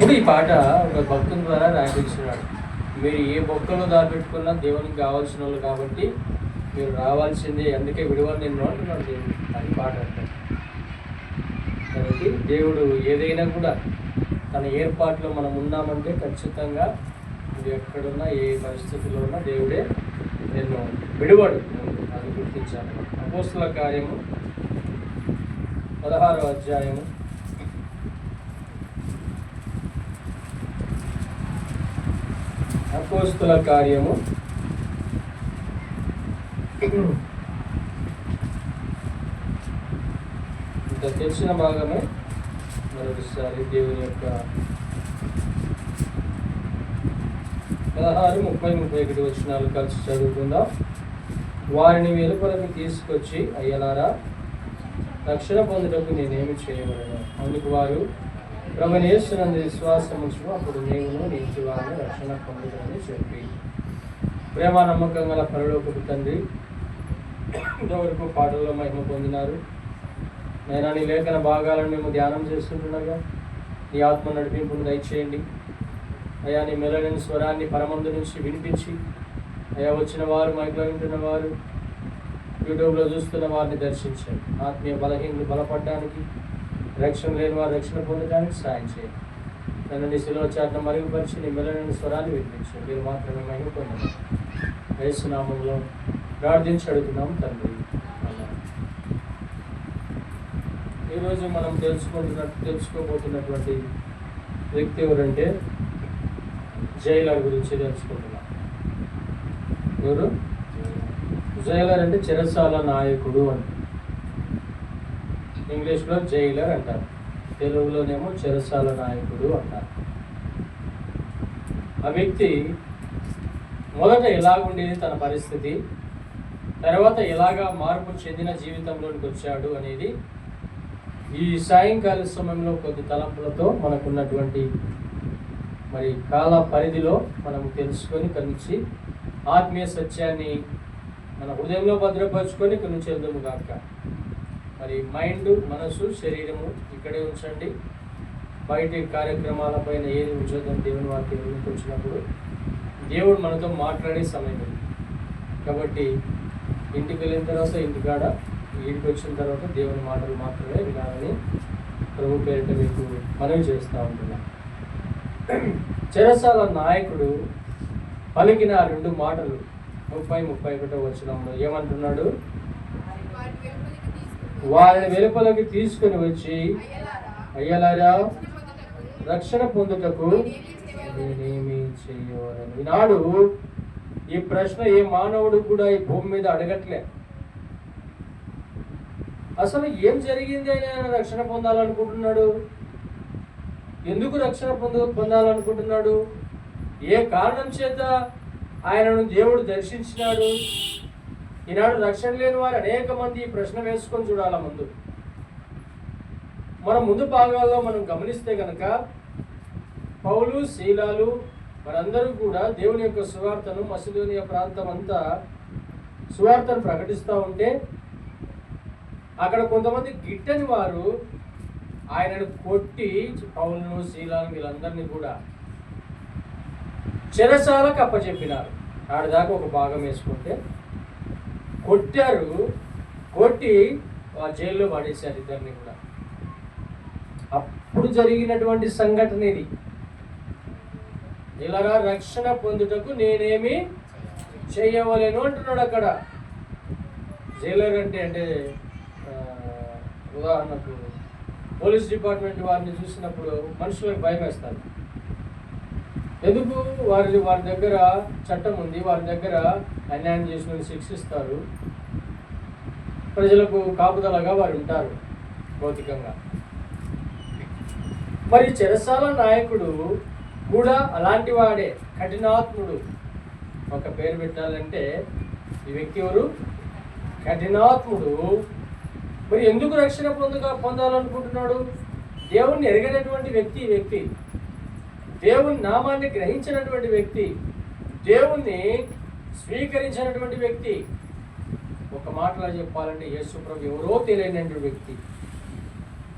ఇప్పుడు ఈ పాట ఒక భక్తుని ద్వారా రాయించినాడు. మీరు ఏ బొక్కలో దాపెట్టుకున్నా దేవునికి కావాల్సిన వాళ్ళు కాబట్టి మీరు రావాల్సిందే, అందుకే విడువని నిన్ను అంటున్నాడు దేవుడు అని పాట అంటాడు. కాబట్టి దేవుడు ఏదైనా కూడా తన ఏర్పాట్లో మనం ఉన్నామంటే ఖచ్చితంగా నువ్వు ఎక్కడున్నా ఏ పరిస్థితుల్లో ఉన్నా దేవుడే నిన్ను విడువడు. అది గుర్తించాలి. అపోస్తుల కార్యము 16వ అధ్యాయము 16 ఇంత తెలిసిన భాగమే మరొకసారి దేవుని యొక్క 16, 30, 31 వచనాలు కలిసి చదువుకుందాం. వారిని వెలుపలకి తీసుకొచ్చి, అయ్యలారా, రక్షణ పొందుటకు నేనేమి చేయవలను? అందుకు వారు, ప్రభువైన యేసునందు విశ్వాసం ఉంచుము, అప్పుడు నీవును నీ ఇంటి వారిని రక్షణ పొందుతానని చెప్పి. ప్రేమ నమ్మకం గల పరలోకపు తండ్రి, ఇంతవరకు పాటల్లో మహిమ పొందినారు. నేను నీ లేఖన భాగాలను మేము ధ్యానం చేస్తుండగా నీ ఆత్మ నడిపింపును దయచేయండి అయ్యా. నీ మెలడని స్వరాన్ని పరమందు నుంచి వినిపించి అయ్యా, వచ్చిన వారు, మైక్లో వింటున్న వారు, యూట్యూబ్లో చూస్తున్న వారిని దర్శించండి. ఆత్మీయ బలహీనలు బలపడడానికి, రక్షణ లేని వారు రక్షణ పొందడానికి సాయం చేయండి. నన్ను నీ శిలువ చాటును మరుగుపరిచి నీ మెలడని స్వరాన్ని వినిపించండి. మీరు మాత్రమే మహిమ పొందండి. యేసు నామములో ప్రార్థించి అడుగుతున్నాం తండ్రి. ఈరోజు మనం తెలుసుకోబోతున్నటువంటి వ్యక్తి ఎవరంటే జైలర్ గురించి తెలుసుకుంటున్నాం. ఎవరు? జైలర్ అంటే చెరసాల నాయకుడు అని. ఇంగ్లీష్లో జైలర్ అంటారు, తెలుగులోనేమో చెరసాల నాయకుడు అంటారు. ఆ వ్యక్తి మొదట ఎలాగుండేది తన పరిస్థితి, తర్వాత ఎలాగా మార్పు చెందిన జీవితంలోనికి వచ్చాడు అనేది ఈ సాయంకాల సమయంలో కొద్ది తలంపులతో మనకున్నటువంటి మరి కాల పరిధిలో మనం తెలుసుకొని కలిసి ఆత్మీయ సత్యాన్ని మన హృదయంలో భద్రపరుచుకొని ఇక్కడి నుంచి వెళ్దాము కాక. మరి మైండ్, మనసు, శరీరము ఇక్కడే ఉంచండి. బయటి కార్యక్రమాలపైన ఏది ఉంచొద్దని దేవుని వాక్యం వచ్చినప్పుడు దేవుడు మనతో మాట్లాడే సమయం ఉంది. కాబట్టి ఇంటికి వెళ్ళిన తర్వాత ఇంటికాడ, ఇంటికి వచ్చిన తర్వాత దేవుని మాటలు మాత్రమే వినాలని ప్రభు పేరిట మీకు మనవి చేస్తూ ఉంటున్నాం. చెరసాల నాయకుడు పలికిన 2 మాటలు 30, 31 వచనంలో ఏమంటున్నాడు? వారిని వెలుపలకి తీసుకుని వచ్చి, అయ్యలారా, రక్షణ పొందుటకు నేనేమి చేయవలను? ఈనాడు ఈ ప్రశ్న ఏ మానవుడు కూడా ఈ భూమి మీద అడగట్లే. అసలు ఏం జరిగింది అని ఆయన రక్షణ పొందాలనుకుంటున్నాడు? ఎందుకు రక్షణ పొందాలనుకుంటున్నాడు? ఏ కారణం చేత ఆయనను దేవుడు దర్శించినాడు? ఈనాడు రక్షణ లేని వారు అనేక మంది ఈ ప్రశ్న వేసుకొని చూడాల. మన ముందు భాగాల్లో మనం గమనిస్తే కనుక పౌలు, శీలాలు వారందరూ కూడా దేవుని యొక్క సువార్తను మసిదోనియా ప్రాంతం అంతా సువార్తను ప్రకటిస్తూ ఉంటే అక్కడ కొంతమంది గిట్టని వారు ఆయనను కొట్టి, పౌలును, శీలాను వీళ్ళందరినీ కూడా చెరసాలకు అప్పచెప్పినారు. ఆడదాకా ఒక భాగం వేసుకుంటే కొట్టారు, కొట్టి ఆ జైల్లో పడేశారు ఇద్దరిని కూడా. అప్పుడు జరిగినటువంటి సంఘటన ఇది. ఇలాగా రక్షణ పొందుటకు నేనేమి చేయవలేను అంటున్నాడు అక్కడ. జైలర్ అంటే ఉదాహరణకు పోలీస్ డిపార్ట్మెంట్ వారిని చూసినప్పుడు మనుషులకు భయం వేస్తారు. ఎందుకు? వారి దగ్గర చట్టం ఉంది, వారి దగ్గర అన్యాయం చేసిన శిక్షిస్తారు, ప్రజలకు కాపుదలగా వారు ఉంటారు భౌతికంగా. మరి చెరసాల నాయకుడు కూడా అలాంటి వాడే, కఠినాత్ముడు. ఒక పేరు పెట్టాలంటే ఈ వ్యక్తి ఎవరు? కఠినాత్ముడు. మరి ఎందుకు రక్షణ పొందాలనుకుంటున్నాడు? దేవుణ్ణి ఎరగనటువంటి వ్యక్తి ఈ వ్యక్తి, దేవుని నామాన్ని గ్రహించినటువంటి వ్యక్తి, దేవుణ్ణి స్వీకరించినటువంటి వ్యక్తి. ఒక మాటలో చెప్పాలంటే యేసు ప్రభు ఎవరో తెలియనటువంటి వ్యక్తి.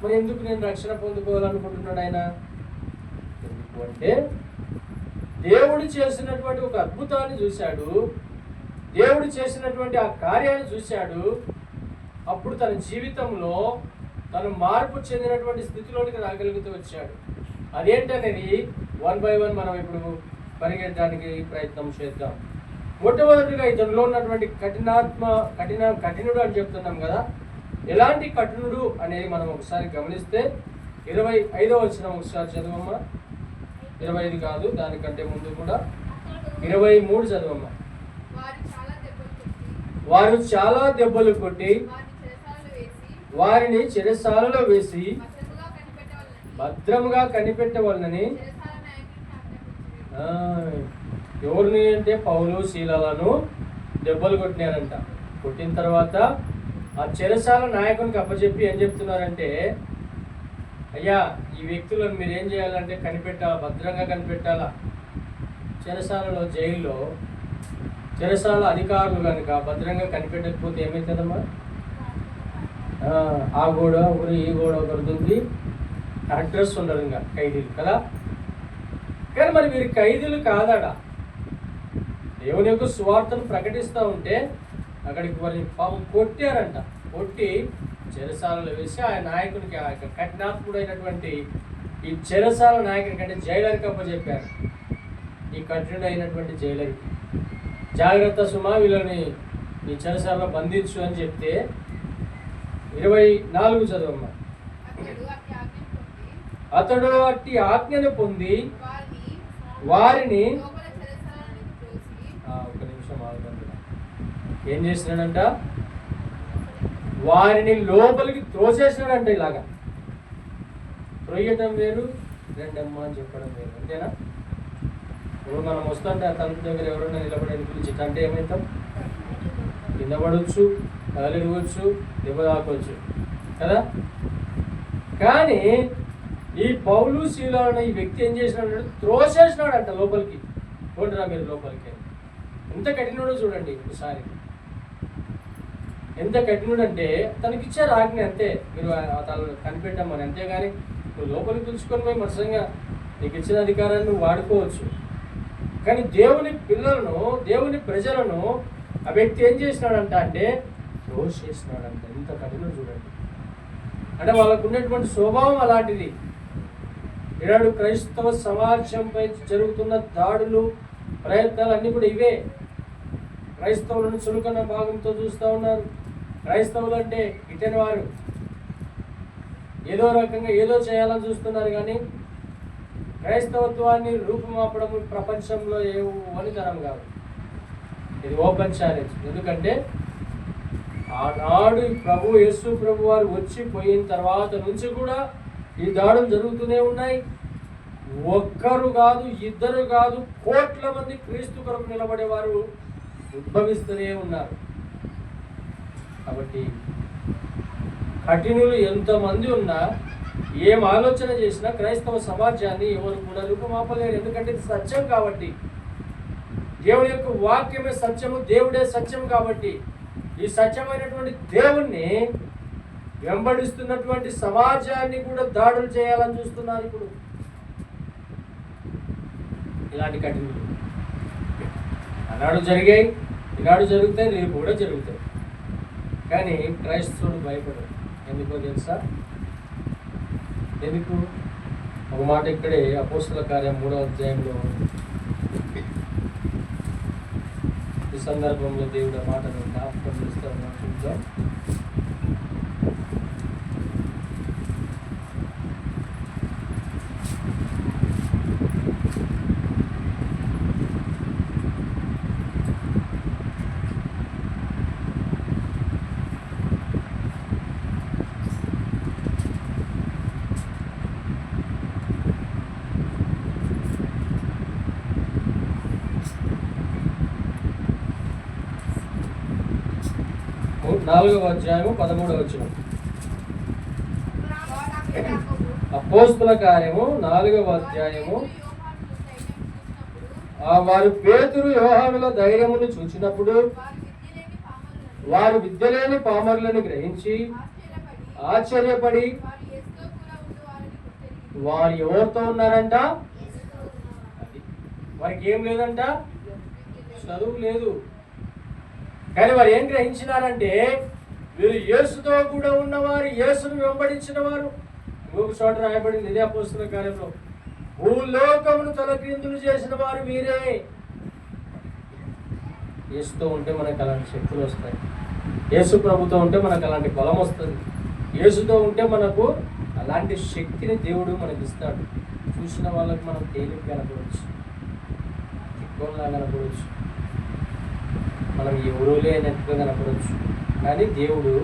మరి ఎందుకు నేను రక్షణ పొందుకోవాలనుకుంటున్నాడు ఆయన? అంటే దేవుడు చేసినటువంటి ఒక అద్భుతాన్ని చూశాడు, దేవుడు చేసినటువంటి ఆ కార్యాన్ని చూశాడు. అప్పుడు తన జీవితంలో తను మార్పు చెందినటువంటి స్థితిలోనికి రాగలుగుతూ వచ్చాడు. అదేంటనేది 1 by 1 మనం ఇప్పుడు పరిగెత్తడానికి ప్రయత్నం చేద్దాం. మొట్టమొదటిగా ఇతనిలో ఉన్నటువంటి కఠినుడు అని చెప్తున్నాం కదా. ఎలాంటి కఠినుడు అనేది మనం ఒకసారి గమనిస్తే 25వ వచనం ఒకసారి చదవమ్మా. 25 కాదు, దానికంటే ముందు కూడా 23 చదవమ్మా. వారు చాలా దెబ్బలు కొట్టి వారిని చెరసాలలో వేసి భద్రముగా కనిపెట్టవాలని. ఎవరిని అంటే పౌలు శీలలను దెబ్బలు కొట్టినారంట. కొట్టిన తర్వాత ఆ చెరసాల నాయకునికి అప్పచెప్పి ఏం చెప్తున్నారంటే, అయ్యా ఈ వ్యక్తులను మీరు ఏం చేయాలంటే కనిపెట్టాలా, భద్రంగా కనిపెట్టాలా. చెరసాలలో జైల్లో చెరసాల అధికారులు కనుక భద్రంగా కనిపెట్టకపోతే ఏమవుతుందమ్మా? ఆ గోడ ఒకరు, ఈ గోడ ఒకరు దుంది అడ్రస్ ఉండదు ఇంకా ఖైదీలు కదా. కానీ మరి వీరు ఖైదీలు కాదాడ, దేవుని యొక్క సువార్తను ప్రకటిస్తూ ఉంటే అక్కడికి వారిని పాపం కొట్టారంట. కొట్టి చెరసాలలో వేసి ఆ నాయకునికి, ఆ యొక్క కఠినాత్ముడైనటువంటి ఈ చెరసాల నాయకునికి అంటే జైలర్కి అప్పచెప్పారు. ఈ కఠినుడైనటువంటి జైలర్కి, జాగ్రత్త సుమా వీళ్ళని ఈ చెరసాలలో బంధించు అని చెప్తే 24 చదవమ్మా. అతడు అట్టి ఆజ్ఞను పొంది వారిని ఒక నిమిషం ఆగుతుంది. ఏం చేసినాడంట? వారిని లోపలికి త్రోసేసినాడంట. ఇలాగా త్రొయ్యటం వేరు, రెండమ్మ అని చెప్పడం వేరు, అంతేనా? ఇప్పుడు మనం వస్తుంటే ఆ తలుపు దగ్గర ఎవరైనా నిలబడేది గురించి అంటే ఏమవుతాం? కింద పడవచ్చు, కదలిడవచ్చు, దెబ్బ తాకొచ్చు కదా. కానీ ఈ పౌలు శీలను ఈ వ్యక్తి ఏం చేసినాడు? త్రోసేసినాడంట లోపలికి. చూడరా మీరు లోపలికి. ఎంత కఠినుడో చూడండి ఒకసారి. ఎంత కఠినుడు అంటే తనకిచ్చారు ఆజ్ఞ, అంతే, మీరు తను కనిపెట్టామని. అంతేగాని నువ్వు లోపలికి పిలుచుకొని పోయి మత్సంగా నీకు ఇచ్చిన అధికారాన్ని నువ్వు వాడుకోవచ్చు. కానీ దేవుని పిల్లలను, దేవుని ప్రజలను ఆ వ్యక్తి ఏం చేసినాడంట అంటే త్రోసేసినాడంట. ఎంత కఠినుడు చూడండి. అంటే వాళ్ళకు ఉన్నటువంటి స్వభావం అలాంటిది. ఈనాడు క్రైస్తవ సమాజంపై జరుగుతున్న దాడులు, ప్రయత్నాలు అన్నీ కూడా ఇవే. క్రైస్తవులను చురుకన్న భాగంతో చూస్తూ ఉన్నారు. క్రైస్తవులు అంటే ఇటని వారు ఏదో రకంగా ఏదో చేయాలని చూస్తున్నారు. కానీ క్రైస్తవత్వాన్ని రూపుమాపడం ప్రపంచంలో ఏ వనితరం కాదు. ఇది ఓపెన్ ఛాలెంజ్. ఎందుకంటే ఆనాడు యేసు ప్రభు వారు వచ్చి పోయిన తర్వాత నుంచి కూడా ఈ దాడులు జరుగుతూనే ఉన్నాయి. ఒక్కరు కాదు, ఇద్దరు కాదు, కోట్ల మంది క్రీస్తు కొరకు నిలబడేవారు ఉద్భవిస్తూనే ఉన్నారు. కాబట్టి కఠినులు ఎంతమంది ఉన్నా, ఏం ఆలోచన చేసినా క్రైస్తవ సమాజాన్ని ఎవరు కూడా రూపమాపలేరు. ఎందుకంటే ఇది సత్యం కాబట్టి. దేవుని యొక్క వాక్యమే సత్యము, దేవుడే సత్యం కాబట్టి ఈ సత్యమైనటువంటి దేవుణ్ణి వెంబడిస్తున్నటువంటి సమాజాన్ని కూడా దాడులు చేయాలని చూస్తున్నారు. ఇప్పుడు ఇలాంటి కఠినలు ఆనాడు జరిగాయి, ఈనాడు జరుగుతాయి, రేపు కూడా జరుగుతాయి. కానీ క్రైస్తవుడు భయపడరు. ఎందుకో తెలుసా? ఎందుకు? ఒక మాట ఇక్కడే అపోస్తల కార్యం 3వ అధ్యాయంలో ఈ సందర్భంలో దేవుడు ఆ మాటను జ్ఞాపకం చేస్తూ ఉన్నాడు. చూద్దాం. నాలుగవ అధ్యాయము 13వ వచనం. అపోస్తల కార్యము 4వ అధ్యాయము. వారు పేతురు యోహానుల ధైర్యమును చూచినప్పుడు వారు విద్యలేని పామరులను గ్రహించి ఆశ్చర్యపడి వారు ఎవరితో ఉన్నారంట? వారికి ఏం లేదంట, చదువు లేదు. కానీ వారు ఏం గ్రహించినారంటే వీరు యేసుతో కూడా ఉన్నవారు, యేసును వెంబడించిన వారు. ఇంకొక చోట రాయబడింది ఇదే అపోస్తలుల కార్యంలో, భూలోకమును తలక్రిందులు చేసిన వారు వీరే. యేసుతో ఉంటే మనకు అలాంటి శక్తులు వస్తాయి. యేసు ప్రభుతో ఉంటే మనకు అలాంటి బలం వస్తుంది. యేసుతో ఉంటే మనకు అలాంటి శక్తిని దేవుడు మనకి ఇస్తాడు. చూసిన వాళ్ళకి మనం తేలిక కనపడవచ్చు, తిక్కోలా కనపడవచ్చు, మనం ఎవరూ లేనట్టుగా కనపడవచ్చు. కానీ దేవుడు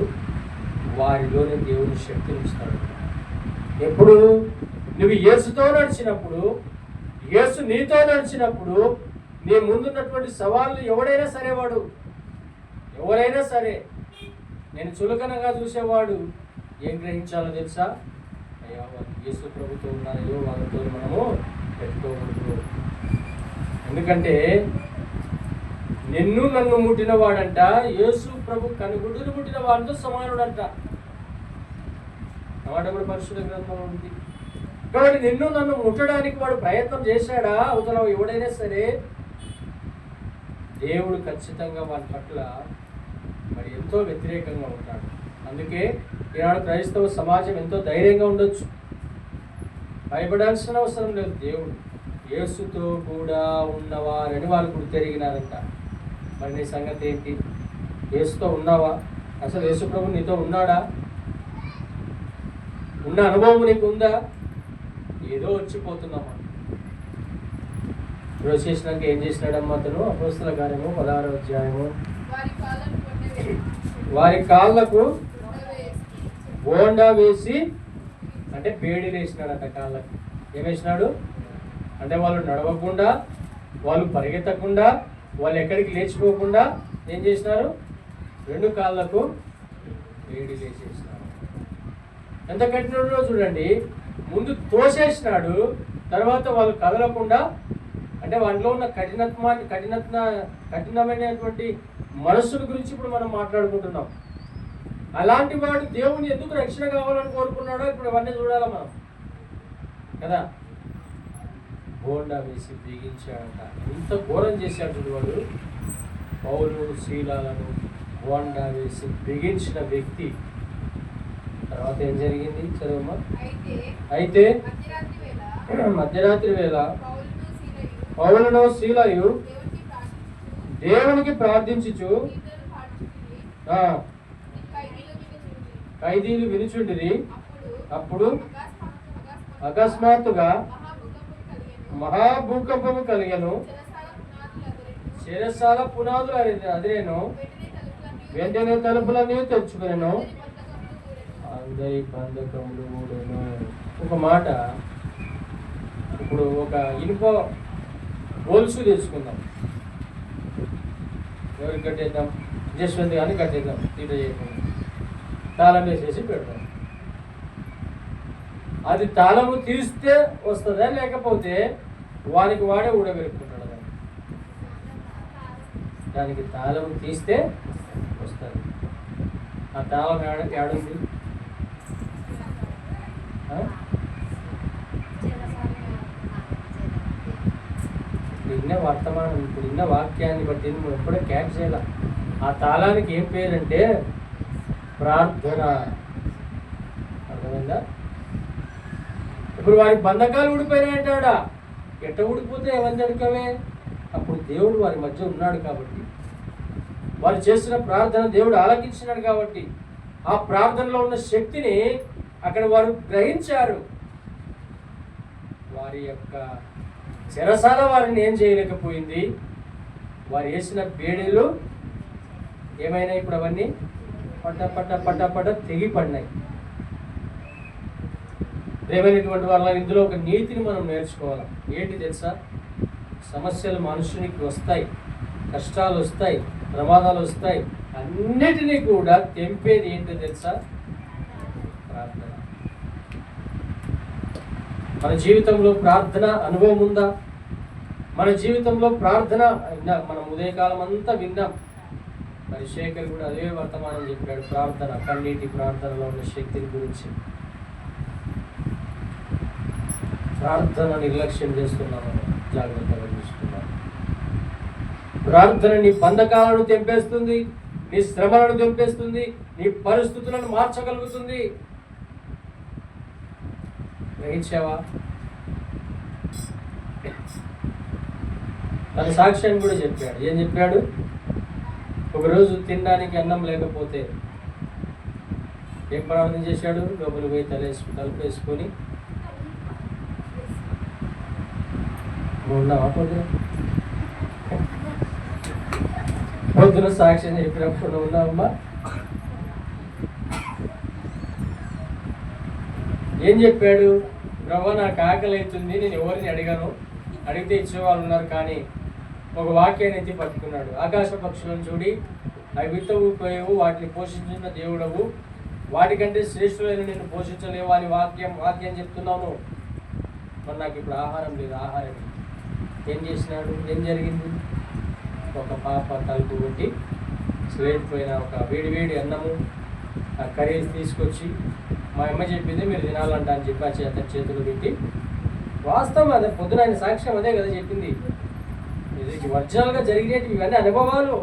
వారిలోనే దేవుని శక్తిని ఇస్తాడు. ఎప్పుడు నువ్వు యేసుతో నడిచినప్పుడు, యేసు నీతో నడిచినప్పుడు, నీ ముందున్నటువంటి సవాళ్ళు ఎవడైనా సరే, వాడు ఎవరైనా సరే, నేను చులకనగా చూసేవాడు ఏం గ్రహించాలో తెలుసా? అయ్యా వాళ్ళు యేసు ప్రభుతో ఉన్నారో వాళ్ళతో మనము పెట్టుకోకూడదు. ఎందుకంటే నన్ను ముట్టిన వాడంట యేసు ప్రభు కనుగుడును ముట్టిన వాడితో సమానుడంట. నవాడబడి పరిశుద్ధ గ్రంథంలో ఉంది. కాబట్టి నన్ను ముట్టడానికి వాడు ప్రయత్నం చేశాడా? అవతల ఎవడైనా సరే, దేవుడు ఖచ్చితంగా వారి పట్ల మరి ఎంతో వ్యతిరేకంగా ఉంటాడు. అందుకే ఈనాడు క్రైస్తవ సమాజం ఎంతో ధైర్యంగా ఉండొచ్చు, భయపడాల్సిన అవసరం లేదు. దేవుడు యేసుతో కూడా ఉన్నవారని వాళ్ళు గుర్తెరిగినారంట. మరి నీ సంగతి ఏంటి? యేసుతో ఉన్నావా? అసలు యేసు ప్రభు నీతో ఉన్నాడా? ఉన్న అనుభవం నీకు ఉందా? ఏదో వచ్చిపోతున్నామా? ఇప్పుడు చేసినాక ఏం చేసినాడమ్మా అతను? అపోస్తలుల కార్యము 16వ అధ్యాయము, వారి కాళ్ళకు బోండా వేసి, అంటే పేడీలు వేసినాడట కాళ్ళకి. ఏం వేసినాడు అంటే వాళ్ళు నడవకుండా, వాళ్ళు పరిగెత్తకుండా, వాళ్ళు ఎక్కడికి లేచిపోకుండా ఏం చేసినారు? 2 కాళ్ళకు పేడీలు వేసేసినారు. ఎంత కఠినంలో చూడండి. ముందు తోసేసినాడు, తర్వాత వాళ్ళు కదలకుండా, అంటే వాళ్ళలో ఉన్న కఠినమైనటువంటి మనస్సుల గురించి ఇప్పుడు మనం మాట్లాడుకుంటున్నాం. అలాంటి వాడు దేవుని ఎందుకు రక్షణ కావాలని కోరుకున్నాడో ఇప్పుడు ఇవన్నీ చూడాలి మనం కదా. బోండా వేసి బిగించాడట. ఎంత ఘోరం చేశాడు వాడు. పౌలు శీలాలను బోండా వేసి బిగించిన వ్యక్తి. తర్వాత ఏం జరిగింది చదువమ్మా. అయితే మధ్యరాత్రి వేళ పౌలును శీలయు దేవునికి ప్రార్థించుచు ఖైదీలు వినుచుండిరి. అప్పుడు అకస్మాత్తుగా మహాభూకంపము కలిగెను. చెరసాల పునాదులు అదిరేను. వెంటనే తలుపులన్నీ తెచ్చుకునేను. అందరి బంధకములు కూడాను. ఒక మాట, ఇప్పుడు ఒక ఇనుప గొలుసు తెచ్చుకుందాం. ఎవరికి కట్టేద్దాం? జస్వంత్ కానీ కట్టేద్దాం. తీట చేయకుండా తాళం వేసేసి పెడతాం. అది తాళము తీస్తే వస్తుందా, లేకపోతే వానికి వాడే ఊడబెరుకుంటాడు? దానికి తాళం తీస్తే వస్తుంది. ఆ తాళం ఏడుంది? ఇన్న వర్తమానం, ఇప్పుడు ఇన్న వాక్యాన్ని బట్టి నువ్వు ఎప్పుడూ క్యాచ్ చేయాల. ఆ తాళానికి ఏం పేరంటే ప్రార్థన. అర్థమైందా? ఇప్పుడు వారి బంధకాలు ఊడిపోయినాయంటాడా? ఎట్ట ఊడిపోతే ఎవరిని అడగవే? అప్పుడు దేవుడు వారి మధ్య ఉన్నాడు కాబట్టి, వారు చేసిన ప్రార్థన దేవుడు ఆలకించినాడు కాబట్టి, ఆ ప్రార్థనలో ఉన్న శక్తిని అక్కడ వారు గ్రహించారు. వారి యొక్క చెరసాల వారిని ఏం చేయలేకపోయింది. వారు వేసిన బేడీలు ఏమైనా ఇప్పుడు అవన్నీ పట్ట తెగి పడినాయి. ప్రేమైనటువంటి వాళ్ళ ఇందులో ఒక నీతిని మనం నేర్చుకోవాలి. ఏంటి తెలుసా? సమస్యలు మనుషునికి వస్తాయి, కష్టాలు వస్తాయి, ప్రమాదాలు వస్తాయి. అన్నిటినీ కూడా తెంపేది ఏంటో తెలుసా? ప్రార్థన. మన జీవితంలో ప్రార్థన అనుభవం ఉందా? మన జీవితంలో ప్రార్థన మనం ఉదయకాలం అంతా విన్నాం. మరి శేఖర్ కూడా అదే వర్తమానం చెప్పాడు. ప్రార్థన, కన్నీటి ప్రార్థనలో ఉన్న శక్తిని గురించి. ప్రార్థన నిర్లక్ష్యం చేస్తున్నాము, జాగ్రత్తగా చూస్తున్నాం. ప్రార్థన నీ బంధకాలను తెంపేస్తుంది, నీ శ్రమలను తెంపేస్తుంది, నీ పరిస్థితులను మార్చగలుగుతుంది. గ్రహించావా? తన సాక్ష్యాన్ని కూడా చెప్పాడు. ఏం చెప్పాడు? ఒకరోజు తినడానికి అన్నం లేకపోతే ఏం ప్రార్థన చేశాడు? లోపలికి పోయి తలుపేసుకొని ఉన్నావా? పొద్దున సాక్ష్యం చెప్పినప్పుడు ఉన్నావమ్మా? ఏం చెప్పాడు? ప్రభు, నాకు ఆకలి అవుతుంది, నేను ఎవరిని అడిగాను, అడిగితే ఇచ్చేవాళ్ళు ఉన్నారు, కానీ ఒక వాక్యాన్ని ఎత్తి పట్టుకున్నాడు. ఆకాశ పక్షులను చూడి అవి విత్తవు పోయేవు, వాటిని పోషించిన దేవుడవు, వాటికంటే శ్రేష్ఠులైన నిన్ను పోషించలేవు అని వాక్యం చెప్తున్నాను. మరి నాకు ఇప్పుడు ఆహారం లేదు, ఆహారం. ఏం చేసినాడు? ఏం జరిగింది? ఒక పాప తలుపు కొట్టి స్లేట్ పైన ఒక వేడి అన్నము, ఆ కర్రీస్ తీసుకొచ్చి, మా అమ్మ చెప్పింది మీరు తినాలంట అని చెప్పి ఆ చేతులు పెట్టి, వాస్తవం అదే, పొద్దున ఆయన సాక్ష్యం అదే కదా చెప్పింది. ఇది ఒరిజినల్గా జరిగినవి ఇవన్నీ అనుభవాలు.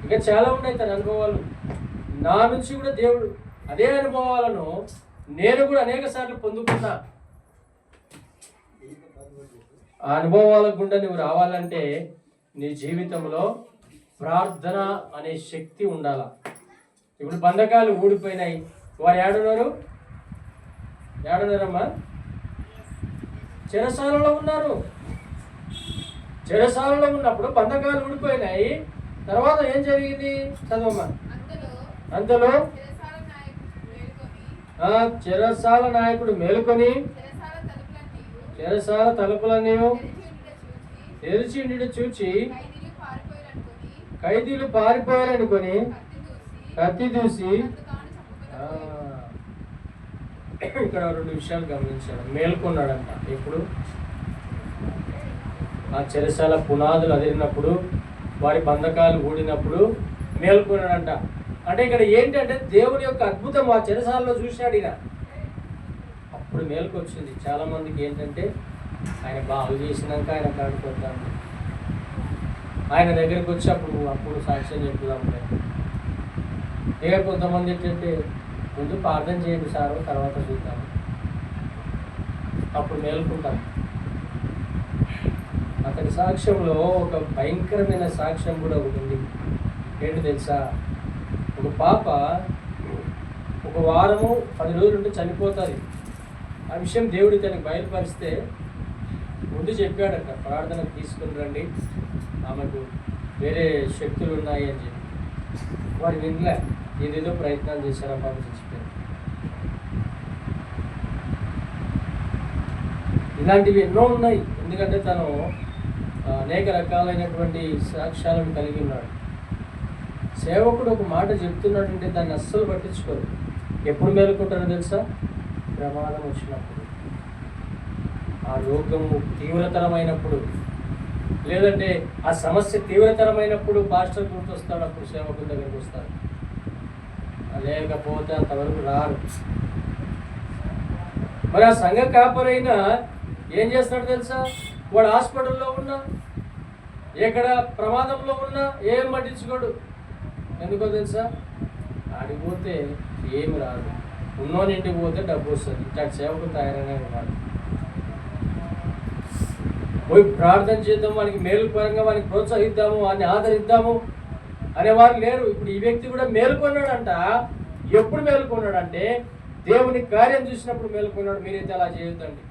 ఇంకా చాలా ఉన్నాయి తన అనుభవాలు. నా నుంచి కూడా దేవుడు అదే అనుభవాలను నేను కూడా అనేక సార్లు పొందుకున్నా. ఆ అనుభవాల గుండా నువ్వు రావాలంటే నీ జీవితంలో ప్రార్థన అనే శక్తి ఉండాల. ఇప్పుడు బంధకాలు ఊడిపోయినాయి. వారు ఏడున్నారమ్మా? చెరసాలలో ఉన్నారు. చెరసాలలో ఉన్నప్పుడు బంధకాలు ఊడిపోయినాయి. తర్వాత ఏం జరిగింది? చదవమ్మా. అంతలో చెరసాల నాయకుడు మేలుకొని చెరసాల తలుపులన్నీ తెరిచి చూచి ఖైదీలు పారిపోయారనుకొని కత్తి దూసి, ఇక్కడ 2 విషయాలు గమనించాడు. మేల్కొన్నాడంట. ఎప్పుడు? ఆ చెరసాల పునాదులు అదిరినప్పుడు, వారి బంధకాలు ఊడినప్పుడు మేల్కొన్నాడంట. అంటే ఇక్కడ ఏంటంటే దేవుని యొక్క అద్భుతం ఆ చెరసాలలో చూశాడు ఈయన. అప్పుడు మేల్కొచ్చింది. చాలా మందికి ఏంటంటే ఆయన బాగు చేసినాక ఆయన కాడుకుంటాను, ఆయన దగ్గరికి వచ్చి అప్పుడు సాక్ష్యం చెప్పుదాం. ఇక కొంతమంది ఏంటంటే ముందు ప్రార్థన చేయండి సారు, తర్వాత చూద్దాం, అప్పుడు మేల్కుంటాం. అతని సాక్ష్యంలో ఒక భయంకరమైన సాక్ష్యం కూడా ఒకటి ఉంది. ఏంటి తెలుసా? ఒక పాప 1 వారము 10 రోజులు ఉంటే చనిపోతుంది. ఆ విషయం దేవుడు తనకి బయలుపరిస్తే ముందు చెప్పాడట, ప్రార్థనకు తీసుకుని రండి, ఆమెకు వేరే శక్తులు ఉన్నాయి అని చెప్పి. వారు వినలే, ఏదేదో ప్రయత్నాలు చేశారు, ఆ పాప చచ్చిపోయారు. ఇలాంటివి ఎన్నో ఉన్నాయి. ఎందుకంటే తను అనేక రకాలైనటువంటి సాక్ష్యాలను కలిగి ఉన్నాడు. సేవకుడు ఒక మాట చెప్తున్నాడంటే దాన్ని అస్సలు పట్టించుకోరు. ఎప్పుడు మేలుకుంటారో తెలుసా? ప్రమాదం వచ్చినప్పుడు, ఆ రోగము తీవ్రతరమైనప్పుడు, లేదంటే ఆ సమస్య తీవ్రతరమైనప్పుడు పాస్టర్ గుర్తొస్తాడు. అప్పుడు సేవకుడి దగ్గరికి వస్తారు. లేకపోతే అంతవరకు రారు. మరి ఆ సంఘ కాపరైనా ఏం చేస్తాడు తెలుసా? వాడు హాస్పిటల్లో ఉన్నా, ఎక్కడ ప్రమాదంలో ఉన్నా ఏం పట్టించుకోడు. ఎందుకో తెలుసా? ఆడిపోతే ఏమి రాదు. ఉన్నోని ఇంటికి పోతే డబ్బు వస్తుంది. ఇట్లాంటి సేవకు తయారైనా కాదు. పోయి ప్రార్థన చేద్దాము, వానికి మేలుపరంగా వానికి ప్రోత్సహిద్దాము, వాడిని ఆదరిద్దాము అనేవారు లేరు. ఇప్పుడు ఈ వ్యక్తి కూడా మేలుకొన్నాడంట. ఎప్పుడు మేలుకొన్నాడంటే దేవుని కార్యం చూసినప్పుడు మేలుకొన్నాడు. మీరైతే అలా చేయొద్దండి.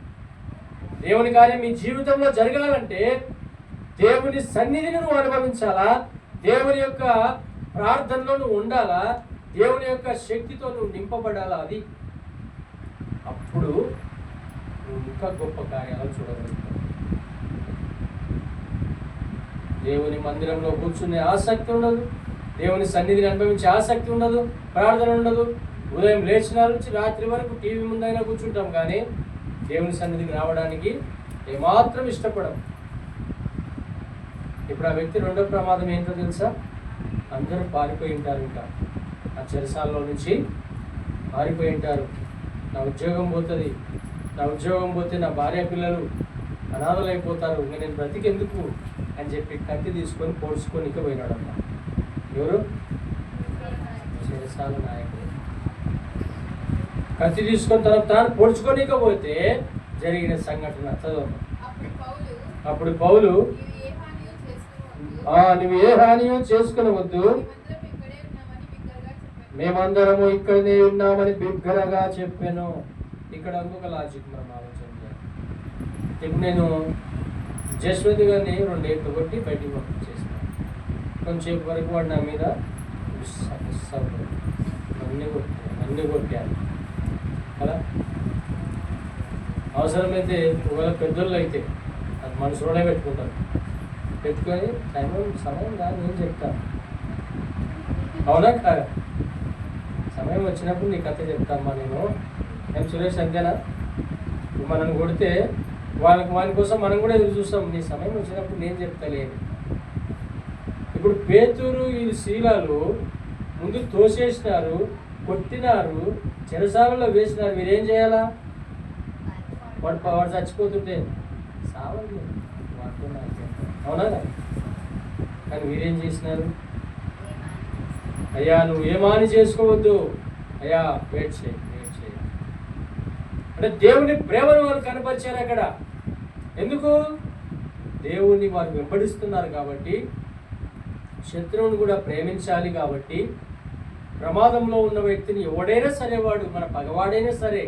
దేవుని కార్యం మీ జీవితంలో జరగాలంటే దేవుని సన్నిధిని నువ్వు అనుభవించాలా, దేవుని యొక్క ప్రార్థనలో నువ్వు ఉండాలా, దేవుని యొక్క శక్తితో నువ్వు నింపబడాలా. అది అప్పుడు నువ్వు ఇంకా గొప్ప కార్యాలు చూడగలుగుతావు. దేవుని మందిరంలో కూర్చునే ఆసక్తి ఉండదు, దేవుని సన్నిధిని అనుభవించే ఆసక్తి ఉండదు, ప్రార్థన ఉండదు. ఉదయం లేచిన నుంచి రాత్రి వరకు టీవీ ముందైనా కూర్చుంటాం, కానీ దేవుని సన్నిధికి రావడానికి ఏమాత్రం ఇష్టపడం. ఇప్పుడు ఆ వ్యక్తి 2వ ప్రమాదం ఏంటో తెలుసా? అందరూ పారిపోయి ఉంటారు. ఇంకా ఆ చెరసాలలో నుంచి పారిపోయి ఉంటారు. నా ఉద్యోగం పోతుంది, నా ఉద్యోగం పోతే నా భార్య పిల్లలు అనాథలు అయిపోతారు, ఇంకా నేను బ్రతికెందుకు అని చెప్పి కత్తి తీసుకొని పొడుచుకొని ఇక పోయినాడమ్మ. ఎవరు? చెరసాల నాయకుడు. కత్తి తీసుకొని తాను పొడుచుకోనికపోతే జరిగిన సంఘటన చదువు. అప్పుడు పౌలు, నువ్వు ఏ హానియో చేసుకునవద్దు, మేమందరము ఇక్కడనే ఉన్నామని బిగ్గరగా చెప్పాను. ఇక్కడ ఇంకొక లాజిక్ మనం ఆలోచన చేయాలి. ఇప్పుడు నేను జస్వంత్ గారిని 2 ఏళ్ళు కొట్టి బయటికి పంపించేసాను. కొంచెంసేపు వరకు వాడు నా మీద నన్ను కొట్టాను కదా. అవసరమైతే ఒకవేళ పెద్దోళ్ళు అయితే అది మనసులోనే పెట్టుకుంటారు, పెట్టుకొని సమయం కాదు నేను చెప్తాను. అవునా కాదా? సమయం వచ్చినప్పుడు నీ కథ చెప్తామ్మా. నేను సురేష్ అంతేనా? మనం కొడితే వాని కోసం మనం కూడా ఎదురు చూస్తాం. నీ సమయం వచ్చినప్పుడు నేను చెప్తలేను. ఇప్పుడు పేతురు ఈ శీలాలు ముందు తోసేసినారు, కొట్టినారు, చెరసాలలో వేసినారు. మీరేం చేయాలా? వాడు చచ్చిపోతుంటే సావాలి అవునా? కానీ మీరేం చేసినారు? అయ్యా నువ్వు ఏమాని చేసుకోవద్దు, అయ్యా వెయిట్ చేయి. అంటే దేవుని ప్రేమను వాళ్ళు కనపరిచారు అక్కడ. ఎందుకు? దేవుని వారు వెంబడిస్తున్నారు కాబట్టి, శత్రువుని కూడా ప్రేమించాలి కాబట్టి, ప్రమాదంలో ఉన్న వ్యక్తిని ఎవడైనా సరే, వాడు మన పగవాడైనా సరే,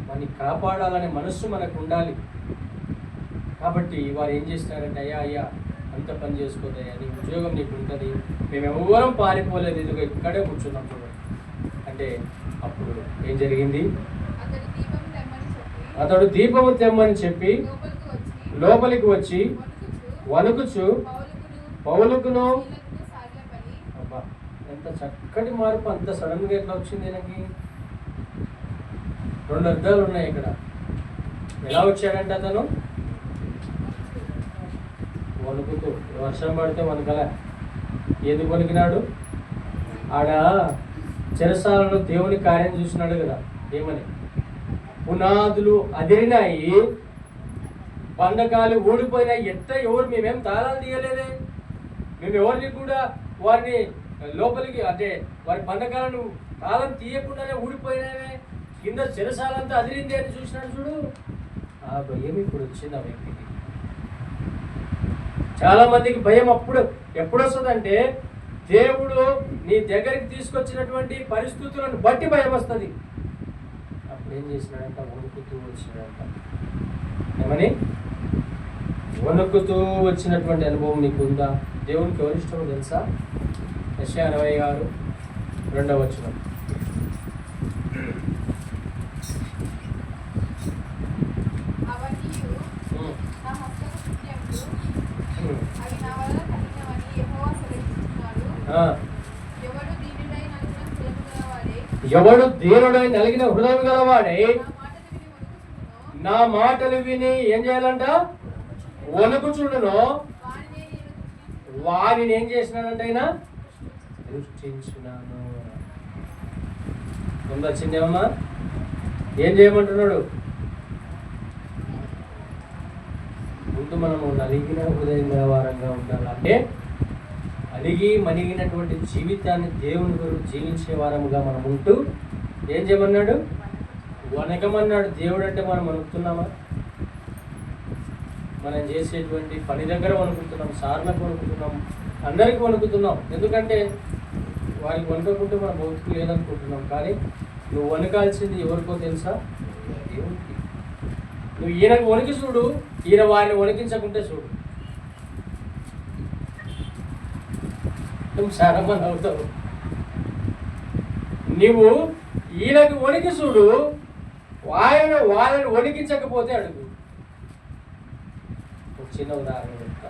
వాడిని కాపాడాలనే మనస్సు మనకు ఉండాలి. కాబట్టి వారు ఏం చేస్తారంటే, అయ్యా అంత పని చేసుకోదయ్యా, నీ ఉద్యోగం నీకు ఉంటుంది, మేము ఎవరం పారిపోలేదు, ఇదిగో ఇక్కడే కూర్చున్నాం చూడండి అంటే, అప్పుడు ఏం జరిగింది? అతడు దీపము తెమ్మని చెప్పి లోపలికి వచ్చి వణుకుచు పౌలుకును. అబ్బా, ఎంత చక్కటి మార్పు! అంత సడన్గా ఎట్లా వచ్చింది? ఈయనకి 2 అర్థాలు ఉన్నాయి ఇక్కడ. ఎలా వచ్చాడంటే అతను వణుకుతూ, వర్షం పడితే వణుకల. ఎందుకు వణికినాడు? ఆడ చెరసాలలో దేవుని కార్యం చూసినాడు కదా. ఏమని? పునాదులు అదిరినాయి, బంధకాలు ఊడిపోయినాయి. ఎవరు? మేమేం తాళాలు తీయలేదే, మేము ఎవరిని కూడా వారిని లోపలికి అంటే వారి బంధకాలను తాళం తీయకుండానే ఊడిపోయినావే, కింద చెరసాలంతా అదిరింది అని చూసినాడు చూడు. ఆ భయం ఇప్పుడు వచ్చింది ఆ వ్యక్తికి. చాలా మందికి భయం ఎప్పుడు వస్తుందంటే, దేవుడు నీ దగ్గరికి తీసుకొచ్చినటువంటి పరిస్థితులను బట్టి భయం వస్తుంది. అప్పుడు ఏం చేసినాడంట? వణుకుతూ వచ్చినాడంట. ఏమని? వణుకుతూ వచ్చినటువంటి అనుభవం నీకు ఉందా? దేవునికి ఎవరు ఇష్టమో తెలుసా? యెషయా 66 2వ వచనం. ఎవడు దీనుడై నలిగిన హృదయం గలవాడే నా మాటలు విని ఏం చేయాలంట? వణుకుచుండును. వారిని ఏం చేసినాడంటే ఆయన దృష్టించినాను. వచ్చిందేమమ్మా? ఏం చేయమంటున్నాడు? ముందు మనము నలిగిన హృదయం గలవారంగా ఉండాలంటే, అలిగి మణిగినటువంటి జీవితాన్ని దేవుని కొరకు జీవించే వారముగా మనం ఉంటూ ఏం చేయమన్నాడు? వణకమన్నాడు. దేవుడు అంటే మనం వణుకుతున్నామా? మనం చేసేటువంటి పని దగ్గర వణుకుతున్నాం, సార్లకు వణుకుతున్నాం, అందరికీ వణుకుతున్నాం. ఎందుకంటే వారికి వణుకకుంటే మన బతుకు లేదనుకుంటున్నాం. కానీ నువ్వు వణకాల్సింది ఎవరికో తెలుసా? దేవుడికి. నువ్వు ఈయనకు వణికి చూడు, ఈయన వారిని వణికించకుంటే చూడు. నువ్వు చాలా మంది అవుతావు. నువ్వు ఈయనకు వణికి చూడు, వాళ్ళని వణికించకపోతే అడుగు. ఒక చిన్న ఉదాహరణ చెప్తా.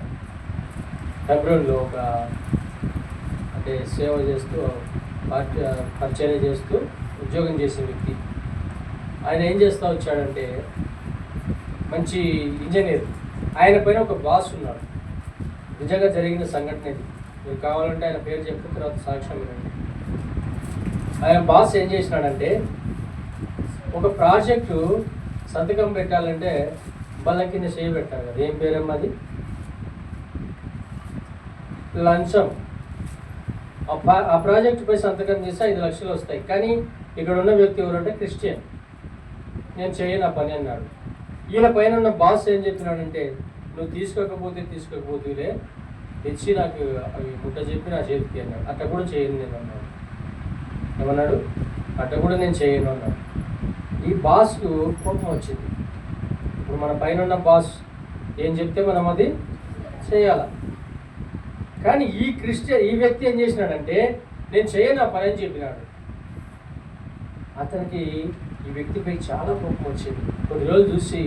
హెబ్రోన్లో అంటే సేవ చేస్తూ పరిచర్య చేస్తూ ఉద్యోగం చేసే వ్యక్తి, ఆయన ఏం చేస్తూ వచ్చాడంటే, మంచి ఇంజనీర్. ఆయన పైన ఒక బాస్ ఉన్నాడు. నిజంగా జరిగిన సంఘటన ఇది. మీరు కావాలంటే ఆయన పేరు చెప్పిన తర్వాత సాక్ష్యం వినండి. ఆయన బాస్ ఏం చేసినాడంటే, ఒక ప్రాజెక్టు సంతకం పెట్టాలంటే బల్ల కింద చేయబెట్టారు కదా, ఏం పేరమ్మా అది? లంచం. ఆ ప్రాజెక్టుపై సంతకం చేసి 5 లక్షలు వస్తాయి. కానీ ఇక్కడ ఉన్న వ్యక్తి ఎవరంటే క్రిస్టియన్. నేను చేయను ఆ పని అన్నాడు. ఈయన పైన ఉన్న బాస్ ఏం చెప్పినాడంటే, నువ్వు తీసుకోకపోతేలే, తెచ్చి నాకు అవి ముట్ట చెప్పి నా చేతికి అన్నాడు. అట్ట కూడా చేయను నేను అన్నాడు. ఏమన్నాడు? అట్ట కూడా నేను చేయను అన్నాడు. ఈ బాస్కు కోపం వచ్చింది. ఇప్పుడు మన పైన ఉన్న బాస్ ఏం చెప్తే మనం అది చేయాల. కానీ ఈ వ్యక్తి ఏం చేసినాడంటే, నేను చేయను ఆ పని అని చెప్పినాడు. అతనికి ఈ వ్యక్తిపై చాలా కోపం వచ్చింది. కొన్ని రోజులు చూసి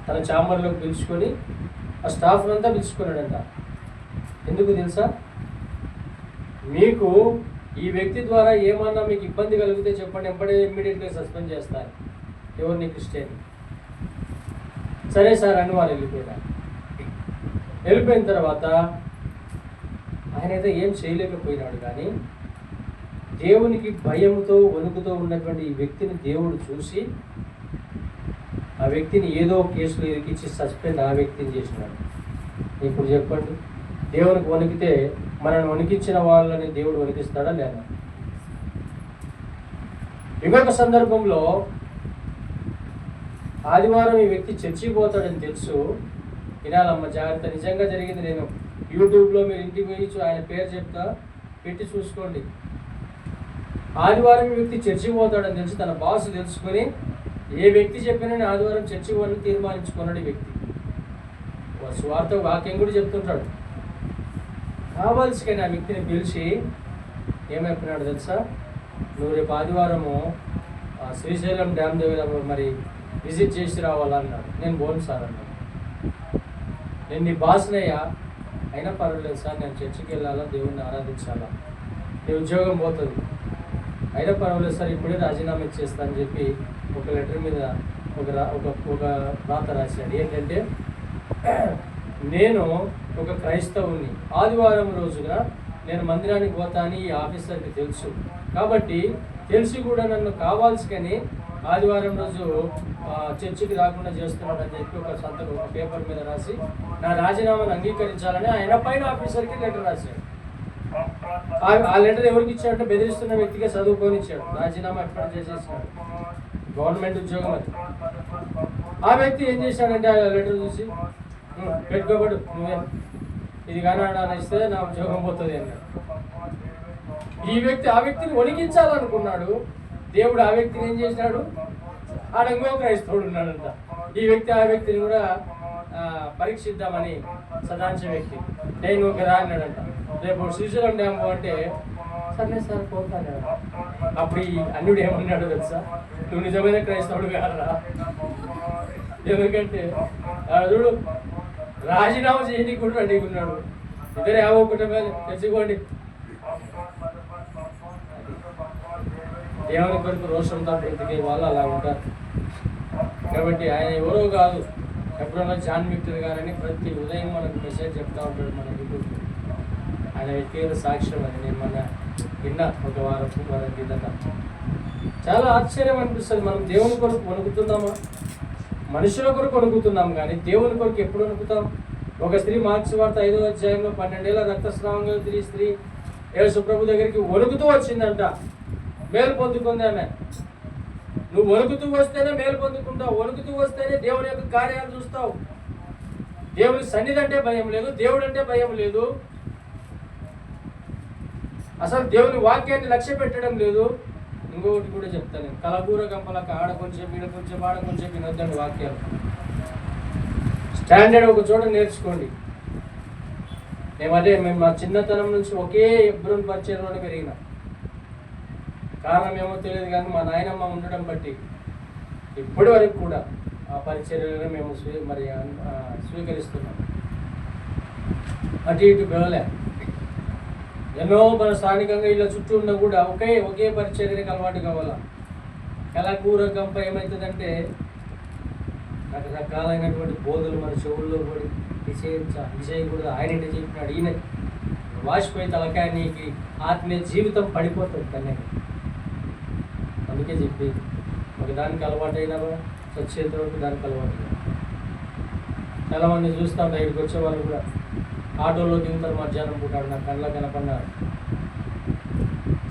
తన ఛాంబర్లోకి పిలుచుకొని ఆ స్టాఫ్ అంతా పిలుచుకున్నాడంట. ఎందుకు తెలుసా? మీకు ఈ వ్యక్తి ద్వారా ఏమన్నా మీకు ఇబ్బంది కలిగితే చెప్పండి, ఇమ్మీడియట్గా సస్పెండ్ చేస్తారు. ఎవరిని? క్రిస్టియన్. సరే సార్ అని వారు వెళ్ళిపోయిన తర్వాత ఆయన అయితే ఏం చేయలేకపోయినాడు. కానీ దేవునికి భయముతో వణుకుతో ఉన్నటువంటి ఈ వ్యక్తిని దేవుడు చూసి ఆ వ్యక్తిని ఏదో కేసులో ఇరికించి సస్పెండ్ ఆ వ్యక్తిని చేసినాడు. ఇప్పుడు చెప్పండి, దేవునికి వణికితే మనల్ని వణికించిన వాళ్ళని దేవుడు వణికిస్తాడా లేదా? ఇంకొక సందర్భంలో ఆదివారం ఈ వ్యక్తి చర్చికి పోతాడని తెలుసు. వినాలమ్మ, జాగ్రత్త, నిజంగా జరిగింది. నేను యూట్యూబ్లో మీరు ఇంటికి పోయి ఆయన పేరు చెప్తా, పెట్టి చూసుకోండి. ఆదివారం ఈ వ్యక్తి చర్చికి పోతాడని తెలిసి తన బాస్ తెలుసుకొని ఏ వ్యక్తి చెప్పినా నేను ఆదివారం చర్చికి పోవాలని తీర్మానించుకున్నాడు ఈ వ్యక్తి. స్వార్థ వాక్యం కూడా చెప్తుంటాడు. కావాల్సిన ఆ వ్యక్తిని పిలిచి ఏమైపోయినాడు తెలుసా? నువ్వు రేపు ఆదివారము శ్రీశైలం డ్యామ్ దగ్గర మరి విజిట్ చేసి రావాలన్నాడు. నేను పోను సార్ అన్నాడు. నేను నీ బాస్నయ్యా, అయినా పర్వాలేదు సార్, నేను చర్చికి వెళ్ళాలా, దేవుణ్ణి ఆరాధించాలా, నీ ఉద్యోగం పోతుంది, అయినా పర్వాలేదు సార్, ఇప్పుడే రాజీనామా ఇచ్చేస్తా అని చెప్పి ఒక లెటర్ మీద ఒక రాత రాశాడు. ఏంటంటే, నేను ఒక క్రైస్తవుని, ఆదివారం రోజున నేను మందిరానికి పోతా అని ఈ ఆఫీసర్కి తెలుసు. కాబట్టి తెలిసి కూడా నన్ను కావాల్సికని ఆదివారం రోజు చర్చికి రాకుండా చేస్తున్నాడని చెప్పి ఒక సంతకం ఒక పేపర్ మీద రాసి నా రాజీనామాను అంగీకరించాలని ఆయన పైన ఆఫీసర్కి లెటర్ రాశాడు. ఆ లెటర్ ఎవరికి ఇచ్చాడంటే బెదిరిస్తున్న వ్యక్తిగా చదువుకొని ఇచ్చాడు. రాజీనామా ఎక్కడ చేసేసినాడు, గవర్నమెంట్ ఉద్యోగం అది. ఆ వ్యక్తి ఏం చేశాడంటే ఆ లెటర్ చూసి, పెట్టుకోబడు నువ్వే, ఇది కానీ ఇస్తే నా ఉద్యోగం పోతుంది అన్నాడు. ఈ వ్యక్తి ఆ వ్యక్తిని వణికించాలనుకున్నాడు. దేవుడు ఆ వ్యక్తిని ఏం చేసినాడు? ఆడ ఇంకో క్రైస్తవుడు ఉన్నాడంట. ఈ వ్యక్తి ఆ వ్యక్తిని కూడా పరీక్షిద్దామని సదాంశ వ్యక్తి నేను ఒక అన్నాడంట. రేపు శ్రీశైలం డ్యామ్ అంటే సరే సార్ పోతాను. అప్పుడు ఈ అన్యుడు ఏమన్నాడు తెలుసా? నువ్వు నిజమైన క్రైస్తవుడు కాదురా, ఎందుకంటే చూడు రాజీనామా చేయడానికి కూడా రెడీగా ఉన్నాడు. ఇద్దరు 50 కుటుంబాలు తెచ్చుకోండి. దేవుని కొరకు రోషంతో బ్రతికే వాళ్ళు అలా ఉంటారు. కాబట్టి ఆయన ఎవరో కాదు, ఎప్పుడన్నా జాన్ విక్టర్ గారని ప్రతి ఉదయం మనకు మెసేజ్ చెప్తా ఉంటాడు మన యూట్యూబ్. ఆయన వ్యక్తిగత సాక్ష్యం అని నేను మన విన్నా ఒక వారం కిందట. చాలా ఆశ్చర్యం అనిపిస్తుంది. మనం దేవుని కొరకు వణుకుతున్నామా? మనుషుల కొరకు వణుకుతున్నాం, కానీ దేవుని కొరకు ఎప్పుడు వణుకుతాం? ఒక స్త్రీ మార్క్స్ వార్త 5వ అధ్యాయంలో 12 ఏళ్ల రక్తస్రావంగా స్త్రీ యేసు ప్రభు దగ్గరికి వణుకుతూ వచ్చిందంట. మేలు పొందుకుంది ఆమె. నువ్వు వణుకుతూ వస్తేనే మేలు పొందుకుంటావు, వణుకుతూ వస్తేనే దేవుని యొక్క కార్యాలు చూస్తావు. దేవుని సన్నిధి అంటే భయం లేదు, దేవుడు అంటే భయం లేదు, అసలు దేవుని వాక్యాన్ని లక్ష్య పెట్టడం లేదు. ఇంకొకటి కూడా చెప్తాను, కలబూర గంపలకు ఆడ కొంచెం ఈడ కొంచెం ఆడ కొంచెం వినొద్దండి వాక్యాలు. స్టాండర్డ్ ఒక చోట నేర్చుకోండి. మేము మా చిన్నతనం నుంచి ఒకే ఎబ్రోన్ పరిచయంలోనే పెరిగినాం. కారణం ఏమో తెలియదు, కానీ మా నాయనమ్మ ఉండడం బట్టి ఇప్పటి వరకు కూడా ఆ పరిచర్యలను మేము స్వీకరిస్తున్నాం. అటు ఇటు వెళ్ళలే. ఎన్నో మన స్థానికంగా ఇలా చుట్టూ ఉన్న కూడా ఒకే పరిచర్యకి అలవాటు కావాలా. కలకూర గంప ఏమవుతుందంటే రకరకాలైనటువంటి బోధలు మన చెవుల్లో పడి విషయకూడదు. ఆయన ఏంటి చెప్పినాడు, ఈయన వాసిపోయి తలకాయ నీకు ఆత్మీయ జీవితం పడిపోతుంది కన్నా. అందుకే చెప్పి ఒకదానికి అలవాటు అయినా చచ్చేంత వరకు దానికి అలవాటు. చాలామంది చూస్తూ ఉంటారు, ఇక్కడికి వచ్చే వాళ్ళు కూడా ఆటోలో దిగుతారు మధ్యాహ్నం పూట, నా కళ్ళ కనపడినారు.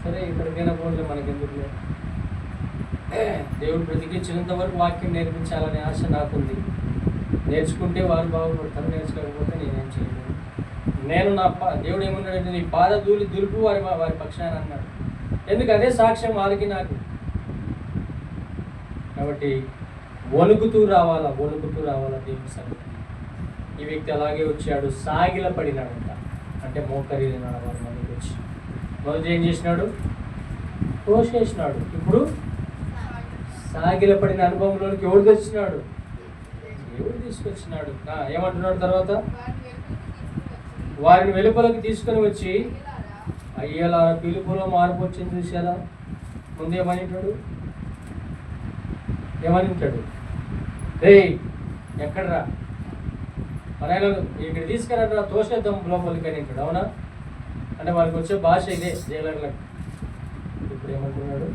సరే ఇక్కడికైనా పోలే, మనకెందుకు లేదు. దేవుడు బ్రతికించినంత వరకు వాక్యం నేర్పించాలనే ఆశ నాకుంది. నేర్చుకుంటే వారు బాగుపడతారు, నేర్చుకోకపోతే నేనేం చేయలేను. నేను దేవుడు ఏమన్నాడంటే నీ పాద దులుపు వారి పక్షాన అన్నాడు. ఎందుకు? అదే సాక్ష్యం వాళ్ళకి నాకు. కాబట్టి వణుకుతూ రావాలా దేవుని సన్నిధికి. ఈ వ్యక్తి అలాగే వచ్చాడు, సాగిల పడినాడంట. అంటే మోకరిల్లి నడవాలి మనకి వచ్చి. మొదటి ఏం చేసినాడు? తోసేసినాడు. ఇప్పుడు సాగిల పడిన అనుభవంలోనికి ఎవడు తెచ్చినాడు? దేవుడు తీసుకొచ్చినాడు. ఏమంటున్నాడు తర్వాత? వారిని వెలుపలకి తీసుకొని వచ్చి, అయ్యేలా పిలుపులో మార్పు వచ్చింది చూసారా? ముందేమనింటాడు? ఏమనింటాడు? రే ఎక్కడరా మన ఇక్కడ తీసుకురా, తోసేద్దాం లోపలికి అని అంటాడు. అవునా? అంటే వాళ్ళకి వచ్చే భాష ఇదే జైలర్లకు. ఇప్పుడు ఏమంటున్నాడు?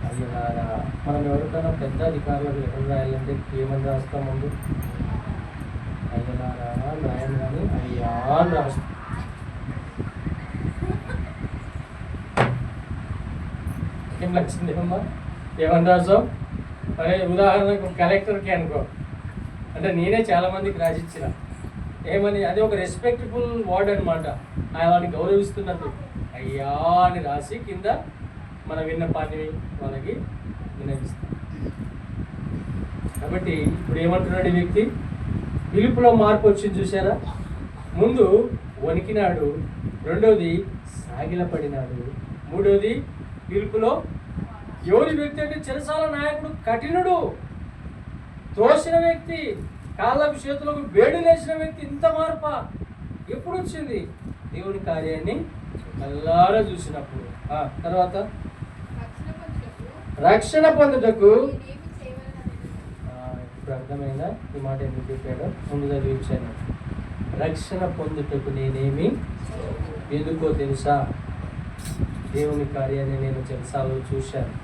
అయ్యలారా. మనం ఎవరికైనా పెద్ద అధికారులకు లెటర్ రాయాలంటే ఏమని రాస్తాం? ముందు అయ్యలారా రాయాలి, కానీ అయ్యా అని రాస్తాం. ఏం నచ్చింది అమ్మా? ఏమని రాస్తాం? అరే ఉదాహరణకు కలెక్టర్కి అనుకో, అంటే నేనే చాలా మందికి రాసిచ్చిన. ఏమని? అది ఒక రెస్పెక్టబుల్ వర్డ్ అనమాట. వాళ్ళని గౌరవిస్తున్నట్టు అయ్యా అని రాసి కింద మన విన్నపాన్ని వాళ్ళకి విన్నవిస్తాం. కాబట్టి ఇప్పుడు ఏమంటున్నాడు ఈ వ్యక్తి? పిలుపులో మార్పు వచ్చింది చూసారా? ముందు వణికినాడు, రెండోది సాగిలపడినాడు, మూడోది పిలుపులో. ఎవరి వ్యక్తి అంటే చెరసాల నాయకుడు, కఠినుడు, తోసిన వ్యక్తి, కాళ్ళకు చేతులకు వేడిలేసిన వ్యక్తి. ఇంత మార్ప ఎప్పుడు వచ్చింది? దేవుని కార్యాన్ని కళ్ళారా చూసినప్పుడు. తర్వాత రక్షణ పొందుటకు. ఇప్పుడు అర్థమైందా ఈ మాట ఎందుకు చెప్పాడో? ముందు చదివించాను. రక్షణ పొందుటకు నేనేమి ఎందుకో తెలుసా? దేవుని కార్యాన్ని నేను చెరసాలలో చూశాను.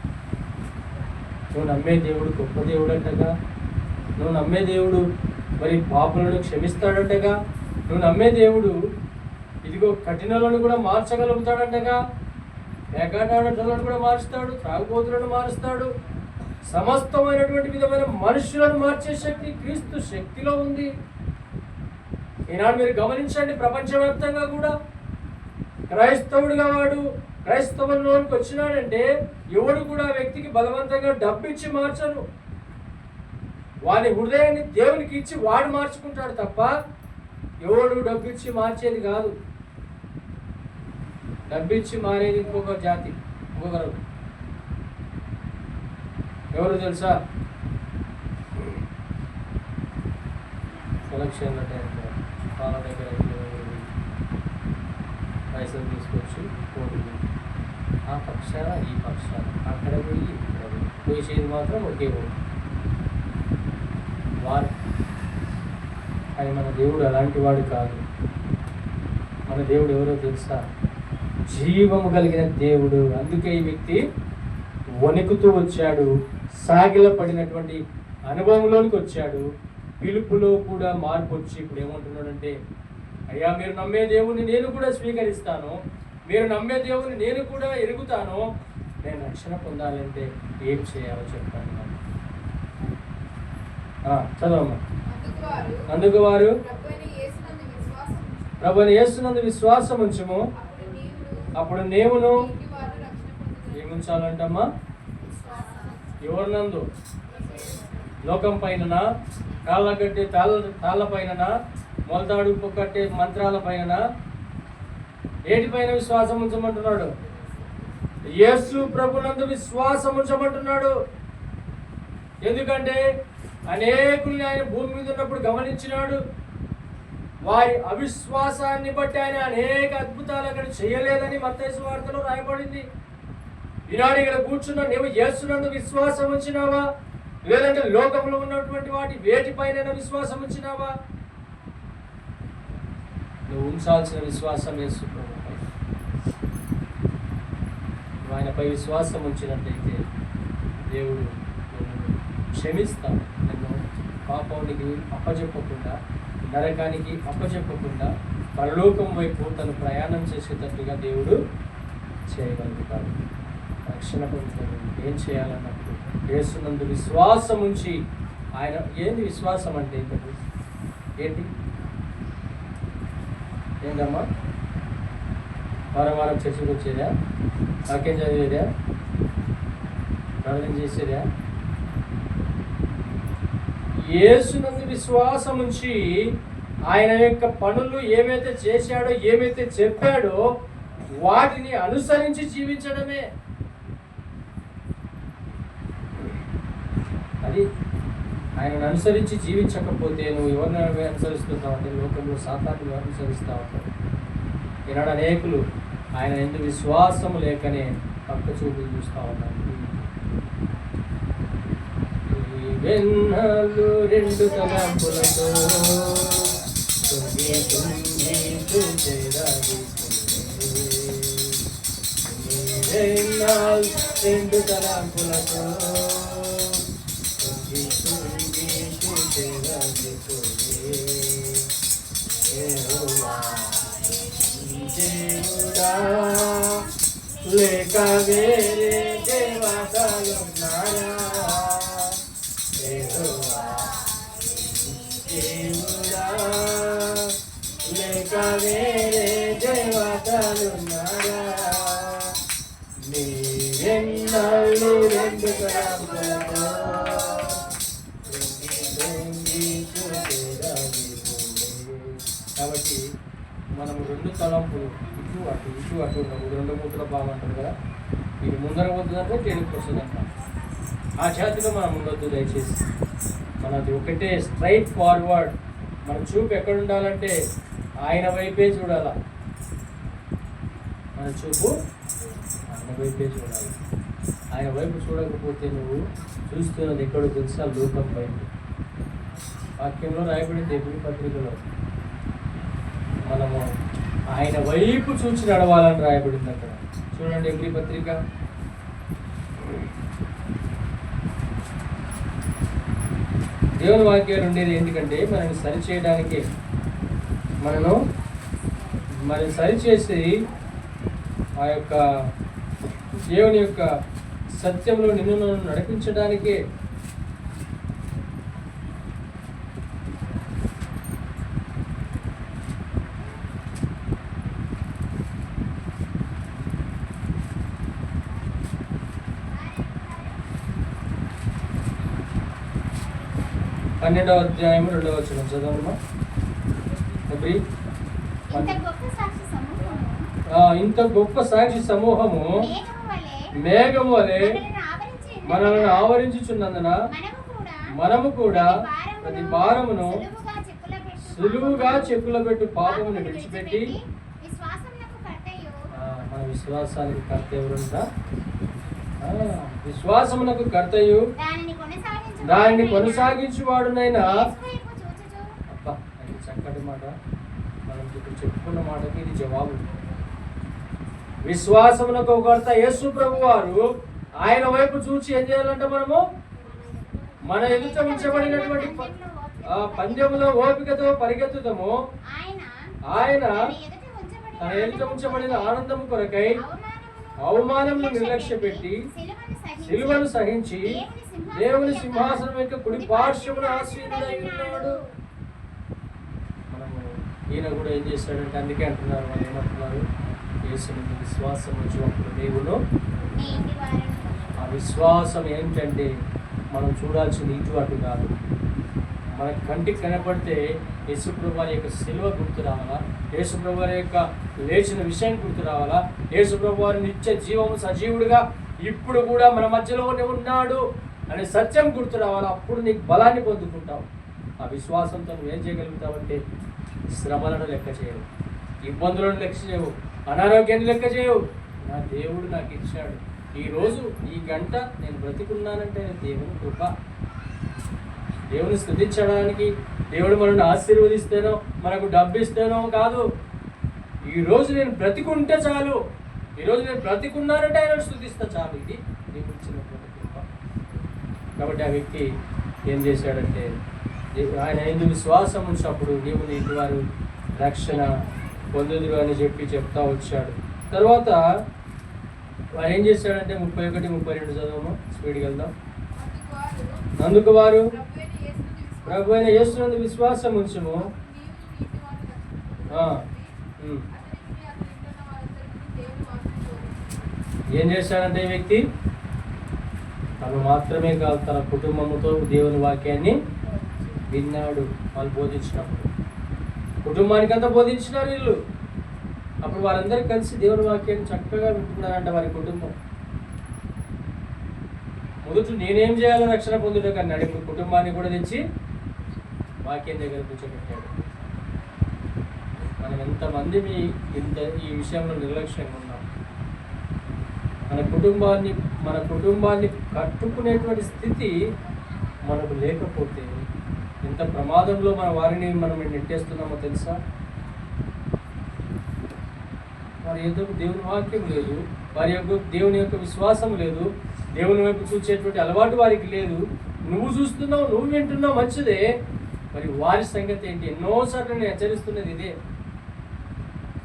నువ్వు నమ్మే దేవుడు గొప్ప దేవుడు అంటగా, నువ్వు నమ్మే దేవుడు మరి పాపులను క్షమిస్తాడంటగా, నువ్వు నమ్మే దేవుడు ఇదిగో కఠినలను కూడా మార్చగలుగుతాడంటగా, వేగాటాడటలను కూడా మారుస్తాడు, త్రాగుబోతులను మారుస్తాడు, సమస్తమైనటువంటి విధమైన మనుషులను మార్చే శక్తి క్రీస్తు శక్తిలో ఉంది. ఈనాడు మీరు గమనించండి, ప్రపంచవ్యాప్తంగా కూడా క్రైస్తవుడిగా వాడు క్రైస్తవంలోనికి వచ్చినాడంటే ఎవడు కూడా వ్యక్తికి బలవంతంగా డబ్బిచ్చి మార్చరు. వాని హృదయాన్ని దేవునికి ఇచ్చి వాడు మార్చుకుంటాడు తప్ప ఎవడు డబ్బిచ్చి మార్చేది కాదు. డబ్బిచ్చి మారేది ఇంకొక జాతి, ఇంకొకరు. ఎవరు తెలుసా? సెలక్షన్ల టైంలో వాళ్ళ దగ్గర పైసలు తీసుకొచ్చి పోటీ, ఆ పక్షాన ఈ పక్షాన, అక్కడ పోయి ఇక్కడ పోయి పోసేది మాత్రం ఒకే ఓటు వారు. కానీ మన దేవుడు అలాంటి వాడు కాదు. మన దేవుడు ఎవరో తెలుసా? జీవము కలిగిన దేవుడు. అందుకే ఈ వ్యక్తి వణుకుతూ వచ్చాడు, సాగిల పడినటువంటి అనుభవంలోనికి వచ్చాడు. పిలుపులో కూడా మార్పు వచ్చి ఇప్పుడు ఏమంటున్నాడంటే, అయ్యా మీరు నమ్మే దేవుని నేను కూడా స్వీకరిస్తాను, మీరు నమ్మే దేవుని నేను కూడా ఎరుగుతాను. నేను రక్షణ పొందాలంటే ఏం చేయాలో చెప్పండి. చదవమ్మా. అందుకు వారు ప్రభుని యేసునందు విశ్వాసం ఉంచుము, అప్పుడు నీవును ఏముంచాలంటమ్మా? ఎవరినందు? లోకం పైన, కాళ్ళ కట్టే తాళ్ళ పైన, మొలతాడు కట్టే మంత్రాల పైన, ఏటిపైన విశ్వాసం ఉంచమంటున్నాడు? యేసు ప్రభునందు విశ్వాసం ఉంచమంటున్నాడు. ఎందుకంటే అనేకుల్ని ఆయన భూమి మీద ఉన్నప్పుడు గమనించినాడు. వారి అవిశ్వాసాన్ని బట్టి ఆయన అనేక అద్భుతాలు అక్కడ చేయలేదని మత్తయి సువార్తలో రాయబడింది. ఈనాడు ఇక్కడ కూర్చున్నా నీవు యేసునందు విశ్వాసం ఉంచినావా, లేదంటే లోకంలో ఉన్నటువంటి వాటి వేటిపైన విశ్వాసం ఉంచినావా? నువ్వు ఉంచాల్సిన విశ్వాసం యేసు ప్రభుపై. నువ్వు ఆయనపై విశ్వాసం ఉంచినట్లయితే దేవుడు క్షమిస్తాడు, నిన్ను పాపానికి అప్పచెప్పకుండా, నరకానికి అప్పచెప్పకుండా పరలోకం వైపు తను ప్రయాణం చేసేటట్టుగా దేవుడు చేయగలుగుతాడు. రక్షణ పొందుతాడు. ఏం చేయాలన్నప్పుడు యేసునందు విశ్వాసం ఉంచి ఆయన ఏంది విశ్వాసం అంటే ఏంటి? ఏంటమ్మా? వారం వారం చర్చకు వచ్చేదా? వాక్యం చదివేదా? ప్రార్థన చేసేదా? యేసునందు విశ్వాసం ఉంచి ఆయన యొక్క పనులు ఏమైతే చేశాడో, ఏమైతే చెప్పాడో వాటిని అనుసరించి జీవించడమే. అది ఆయనను అనుసరించి జీవించకపోతే నువ్వు ఎవరిని అనుసరిస్తున్నావు అంటే లోకంలో సాతానుని అనుసరిస్తూ ఉంటావు. ఈనాడు అనేకులు ఆయన ఎందుకు విశ్వాసం లేకనే పక్క చూపులు చూస్తూ ఉన్నారు. వెన్నలు రెండు తలంపులతో రెండు తలంపులతో లేక వేరే దేవతలున్నారా? దేవుడా లేక వేరే దేవతలున్నారా? మీరెన్నళ్ళు రెండు తలంపులతో కాబట్టి మనము రెండు తలంపులు ఇటు అటు ఇటు అటు ఉన్నాము. రెండు మూతుల భావం అంటారు కదా, ఇది ముందర వద్దుదంటే వెనుక వస్తుందంట. ఆ చేతిలో మనం ఉండొద్దు దయచేసి. మనది ఒకటే స్ట్రైట్ ఫార్వర్డ్. మన చూపు ఎక్కడ ఉండాలంటే ఆయన వైపే చూడాలా. మన చూపు ఆయన వైపే చూడాలి. ఆయన వైపు చూడకపోతే నువ్వు చూస్తున్నది ఎక్కడో తెలుసా? లోకం వైపు. వాక్యంలో రాయబడింది ఎబ్రీ పత్రికలో మనము ఆయన వైపు చూసి నడవాలని రాయబడింది అక్కడ. చూడండి ఎబ్రీ పత్రిక 9వ వాక్యాలు ఉండేది ఎందుకంటే మనల్ని సరిచేయడానికే. మనల్ని సరిచేసి ఆ యొక్క దేవుని యొక్క సత్యంలో నిన్ను నడిపించడానికే. పన్నెండవ అధ్యాయం 2వ వచనం చదవమ్మా. ఇంత గొప్ప సాక్షి సమూహము మేఘము వలె మనల్ని ఆవరించుచున్నందున మనము కూడా ప్రతి భారమును సులువుగా చెక్కులో పెట్టు పాపమును విడిచిపెట్టి మన విశ్వాసానికి కర్త ఎవరుంట? విశ్వాసమునకు కర్తయు దానిని కొనసాగించువాడునైనా. అబ్బా, అది చక్కటి మాట. మనం ఇప్పుడు చెప్పుకున్న మాటకి ఇది జవాబు. విశ్వాసమునకు కర్త యేసు ప్రభు వారు ఆయన వైపు చూచి ఏం చేయాలంటే మనము మన ఎదుట ఉంచబడినటువంటి పందెములో ఓపికతో పరిగెత్తుతాము. ఆయన తన ఎదుట ఉంచబడిన ఆనందము కొరకై అవమానమును నిర్లక్ష్య పెట్టి సిలువను సహించి దేవుని సింహాసనం యొక్క కుడి పార్శ్వమున ఆసీనుడై ఉన్నాడు. మనము ఈయన కూడా ఏం చేశాడంటే, అందుకే అంటున్నారు వాళ్ళు ఏమంటున్నారు, యేసుని విశ్వాసం వచ్చినప్పుడు దేవుడు. ఆ విశ్వాసం ఏంటంటే మనం చూడాల్సింది ఇటు అటు కాదు. మన కంటికి కనపడితే యేసుప్రభు వారి యొక్క సిలువ గుర్తు రావాలా, యేసుప్రభు వారి యొక్క లేచిన విషయం గుర్తు రావాలా, యేసుప్రభు వారి నిత్య జీవము సజీవుడిగా ఇప్పుడు కూడా మన మధ్యలోనే ఉన్నాడు అనే సత్యం గుర్తు రావాలా. అప్పుడు నీకు బలాన్ని పొందుకుంటావు. ఆ విశ్వాసంతో నువ్వు ఏం చేయగలుగుతావంటే శ్రమలను లెక్క చేయవు, ఇబ్బందులను లెక్క చేయవు, అనారోగ్యాన్ని లెక్క చేయవు. నా దేవుడు నాకు ఇచ్చాడు, ఈరోజు ఈ గంట నేను బ్రతికున్నానంటే దేవుని కృప. దేవుని స్తుతించడానికి దేవుడు మనల్ని ఆశీర్వదిస్తేనో మనకు డబ్బు ఇస్తేనో కాదు. ఈరోజు నేను బ్రతికుంటే చాలు, ఈరోజు నేను బ్రతికున్నానంటే ఆయన స్తుతిస్తా చాలు. ఇది దేవుడు ఇచ్చినటువంటి కృప. కాబట్టి ఆ వ్యక్తి ఏం చేశాడంటే ఆయన యందు విశ్వాసం ఉంచినప్పుడు నీవు నీ ఇంటి వారు రక్షణ పొందుదురు అని చెప్తా వచ్చాడు. తర్వాత వారు ఏం చేశాడంటే 31, 32 చదవము, స్పీడ్కి వెళ్దాం. అందుకు వారు ప్రభు అయిన యేసునందు విశ్వాసం ఉంచుము. ఏం చేశాడంటే ఈ వ్యక్తి తను మాత్రమే కాదు తన కుటుంబంతో దేవుని వాక్యాన్ని విన్నాడు. వాళ్ళు బోధించినప్పుడు కుటుంబానికి అంతా బోధించినారు వీళ్ళు. అప్పుడు వారందరూ కలిసి దేవుని వాక్యాన్ని చక్కగా వింటున్నారంట. వారి కుటుంబం మొదట నేనేం చేయాలో రక్షణ పొందుటకు అన్నాడు. ఇప్పుడు కుటుంబాన్ని కూడా తెచ్చి వాక్యం దగ్గర కూర్చోబెట్టాడు. మనం ఎంతమంది ఈ విషయంలో నిర్లక్ష్యంగా ఉన్నాం. మన కుటుంబాన్ని కట్టుకునేటువంటి స్థితి మనకు లేకపోతే ఎంత ప్రమాదంలో మన వారిని మనం నెట్టేస్తున్నామో తెలుసా? వారి ఏదో దేవుని వాక్యం లేదు, వారి యొక్క దేవుని యొక్క విశ్వాసం లేదు, దేవుని వైపు చూసేటువంటి అలవాటు వారికి లేదు. నువ్వు చూస్తున్నావు, నువ్వు వింటున్నావు, మంచిదే. మరి వారి సంగతి ఏంటి? ఎన్నోసార్లు నేను హెచ్చరిస్తున్నది ఇదే.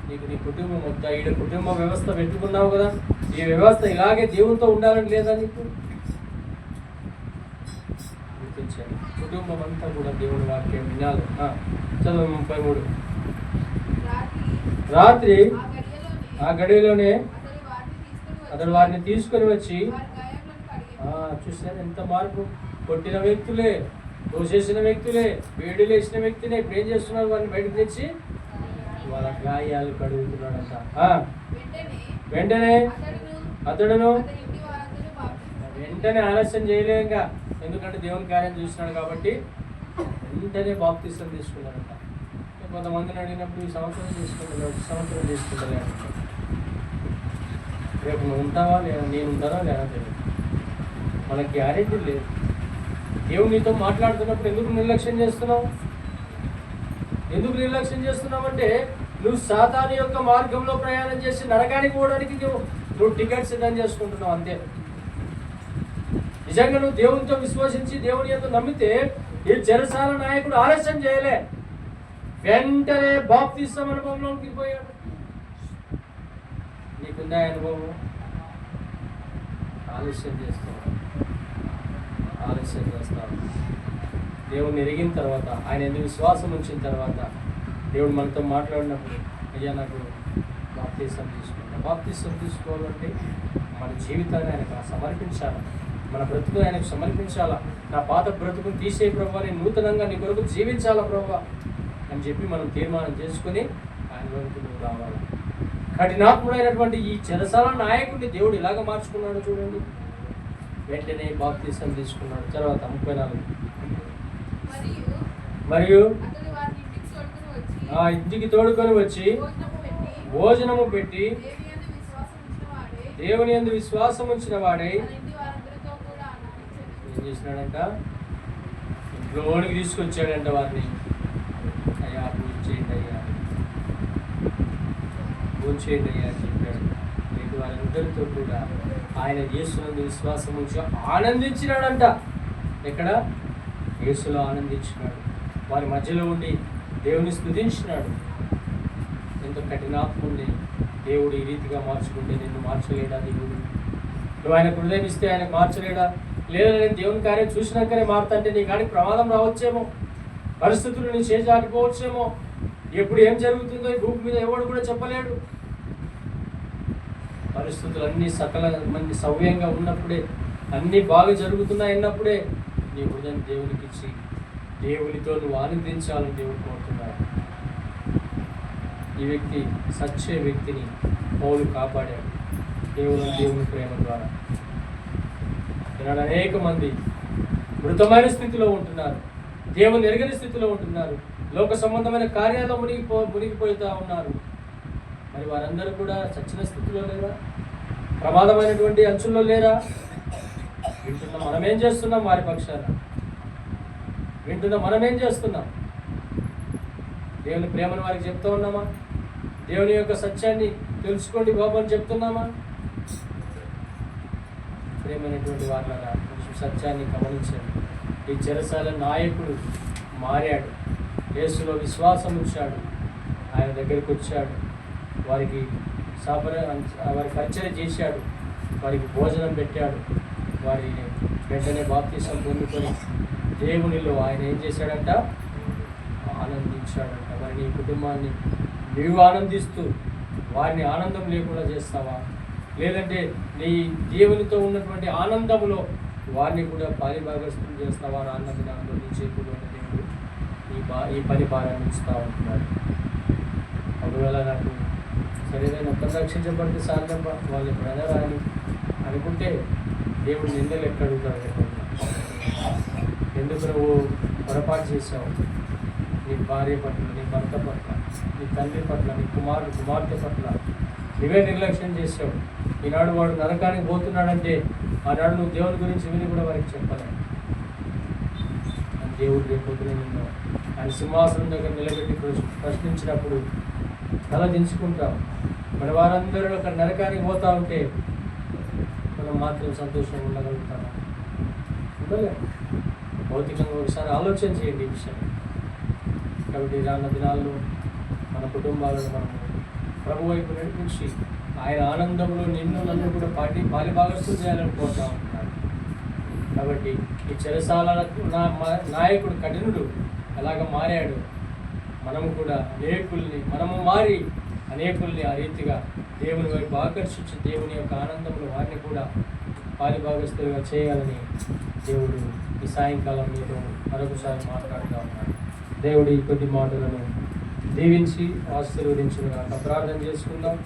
నీకు నీ కుటుంబం వద్దా? ఈడ కుటుంబ వ్యవస్థ పెట్టుకున్నావు కదా, ఈ వ్యవస్థ ఇలాగే దేవునితో ఉండాలని లేదా నీకు? గుర్తించాను. కుటుంబం అంతా కూడా దేవుని వాక్యం వినాలి. చదువు 33. రాత్రి ఆ గడిలోనే అతడు వారిని తీసుకొని వచ్చి చూసాను ఎంత మార్పు. కొట్టిన వ్యక్తులే, దోసేసిన వ్యక్తులే, వేడి లేచిన వ్యక్తినే ఇప్పుడు ఏం చేస్తున్నారు? వారిని బయటకు తెచ్చి వాళ్ళ గాయాలు కడుగుతున్నాడంట. వెంటనే అతడును వెంటనే ఆలస్యం చేయలేక, ఎందుకంటే దేవుని కార్యం చూస్తున్నాడు కాబట్టి వెంటనే బాప్తిసం తీసుకున్నాడంట. కొంతమందిని అడిగినప్పుడు ఈ సంవత్సరం తీసుకుంటాను, సంవత్సరం తీసుకుంటాను. రేపు నువ్వు ఉంటావా లేదా, నేను ఉంటానా లేదా తెలియదు. మనకి గ్యారెంటీ లేదు. దేవుడు నీతో మాట్లాడుతున్నప్పుడు ఎందుకు నిర్లక్ష్యం చేస్తున్నావు? ఎందుకు నిర్లక్ష్యం చేస్తున్నావు అంటే నువ్వు సాతాను యొక్క మార్గంలో ప్రయాణం చేసి నరకానికి పోవడానికి నువ్వు టికెట్ సిద్ధం చేసుకుంటున్నావు అంతే. నిజంగా నువ్వు దేవునితో విశ్వసించి దేవుని యొక్క నమ్మితే ఈ చెరసాల నాయకుడు ఆలస్యం చేయలే, వెంటనే బాప్తిసం అనుభవంలోకి పోయాడు. నీకుందా అనుభవం? ఆలస్యం చేస్తావు. దేవుని ఎరిగిన తర్వాత, ఆయన ఎందుకు విశ్వాసం ఉంచిన తర్వాత, దేవుడు మనతో మాట్లాడినప్పుడు అయ్యా నాకు బాప్తిసం తీసుకుంటా. బాప్తిసం తీసుకోవాలంటే మన జీవితాన్ని ఆయనకు సమర్పించాలి, మన బ్రతుకు ఆయనకు సమర్పించాలా. నా పాత బ్రతుకుని తీసే ప్రభావ, నేను నూతనంగా నీ కొరకు జీవించాలా ప్రభావ అని చెప్పి మనం తీర్మానం చేసుకుని ఆయన వరకు నువ్వు రావాలి. కఠినాత్ముడైనటువంటి ఈ చెరసాల నాయకుడిని దేవుడు ఇలాగ మార్చుకున్నాడు చూడండి. వెంటనే బాప్తిసం తీసుకున్నాడు. తర్వాత 34. మరియు ఆ ఇంటికి తోడుకొని వచ్చి భోజనము పెట్టి దేవుని యందు విశ్వాసం ఉంచిన వాడై ఏం చేసినాడంట? ఇంట్లోనికి తీసుకొచ్చాడంట వారిని. అయ్యా పూజ చేయండి అయ్యా, పూజ చేయండి అయ్యా అని చెప్పాడు. మీకు వారందరితో కూడా ఆయన యేసునందు విశ్వాసం ఉంచి ఆనందించినాడంట. ఎక్కడ? యేసులో ఆనందించినాడు. వారి మధ్యలో ఉండి దేవుని స్తుతించినాడు. ఎంతో కఠినాత్ముడిని దేవుడు ఈ రీతిగా మార్చుకుంటే నిన్ను మార్చలేడా? దేవుడు నువ్వు ఆయన హృదయం ఇస్తే ఆయన మార్చలేడా? లేదా నేను దేవుని కార్యం చూసినాకనే మారుతంటే నీ కానీ ప్రమాదం రావచ్చేమో, పరిస్థితులు నీ చేజారిపోవచ్చేమో. ఎప్పుడు ఏం జరుగుతుందో ఈ భూమి మీద ఎవడు కూడా చెప్పలేడు. పరిస్థితులు అన్నీ సకల మంది సవ్యంగా ఉన్నప్పుడే, అన్నీ బాగా జరుగుతున్నాయన్నప్పుడే నీ హృదయం దేవునికి ఇచ్చి దేవునితో నువ్వు ఆనందించాలని దేవుడు కోరుతున్నాడు. ఈ వ్యక్తి సచ్చే వ్యక్తిని పౌలు కాపాడాడు కేవలం దేవుని ప్రేమ ద్వారా. ఈనాడు అనేక మంది మృతమైన స్థితిలో ఉంటున్నారు, దేవుని ఎరగని స్థితిలో ఉంటున్నారు, లోక సంబంధమైన కార్యాల్లో మునిగిపోతూ ఉన్నారు. మరి వారందరూ కూడా చచ్చిన స్థితిలో లేరా? ప్రమాదమైనటువంటి అంచుల్లో లేరా? వింటున్నాం. మనమేం చేస్తున్నాం? వారి పక్షాన వింటున్నాం. మనమేం చేస్తున్నాం? దేవుని ప్రేమను వారికి చెప్తూ ఉన్నామా? దేవుని యొక్క సత్యాన్ని తెలుసుకోండి బాబు అని చెప్తున్నామా? ప్రేమైనటువంటి వాళ్ళ కొంచెం సత్యాన్ని గమనించండి. ఈ చెరసాల నాయకుడు మారాడు, యేసులో విశ్వాసం ఉంచాడు, ఆయన దగ్గరికి వచ్చాడు, వారికి వారి పరిచయం చేశాడు, వారికి భోజనం పెట్టాడు. వారి వెంటనే బాప్తిసం పొందుకొని దేవునిలో ఆయన ఏం చేశాడంట? ఆనందించాడంట. మరి నీ కుటుంబాన్ని నీవు ఆనందిస్తూ వారిని ఆనందం లేకుండా చేస్తావా? లేదంటే నీ దేవునితో ఉన్నటువంటి ఆనందంలో వారిని కూడా పాలిభాగస్తులు చేస్తావా? రాన్న దినాల్లో నీ చేతుల్లో దేవుడు ఈ పని ప్రారంభిస్తూ ఉంటున్నాడు. ఒకవేళ నాకు సరైన ఒక్కరు రక్షించబడితే సాధ్యమా, వాళ్ళు బ్రదర్ అని అనుకుంటే దేవుడు నిందలు ఎక్కడ అడుగుతాడు? ఎందుకు నువ్వు పొరపాటు చేసావు? నీ భార్య పట్ల, నీ భర్త పట్ల, నీ తండ్రి పట్ల, నీ కుమార్తె పట్ల నువ్వే నిర్లక్ష్యం చేసావు. ఈనాడు వాడు నరకానికి పోతున్నాడంటే ఆనాడు నువ్వు దేవుని గురించి విని కూడా వారికి చెప్పలే. దేవుడు రేపొద్దున నిన్ను ఆయన సింహాసనం దగ్గర నిలబెట్టి ప్రశ్నించినప్పుడు తల దించుకుంటాం. మన వారందరూ అక్కడ నరకానికి పోతా ఉంటే మనం మాత్రం సంతోషంగా ఉండగలుగుతామా? ఉండలేము. భౌతికంగా ఒకసారి ఆలోచన చేయండి ఈ విషయం. కాబట్టి రాన్న దినాల్లో మన కుటుంబాలను మనం ప్రభు వైపు నడిపించి ఆయన ఆనందంలో నన్ను కూడా పాలిభాగస్తులు చేయాలనుకుంటా ఉంటున్నాడు. కాబట్టి ఈ చెరసాల నాయకుడు కఠినుడు ఎలాగ మారాడు, మనము కూడా మనము మారి అనేకుల్ని ఆ రీతిగా దేవుని వైపు ఆకర్షించి దేవుని యొక్క ఆనందంలో వారిని కూడా పాలిభాగస్తులుగా చేయాలని దేవుడు ఈ సాయంకాలం మీతో మరొకసారి మాట్లాడుతూ ఉన్నాడు. దేవుడు ఈ కొద్ది మాటలను దీవించి ఆశీర్వదించుగాక. ప్రార్థన చేసుకుందాం.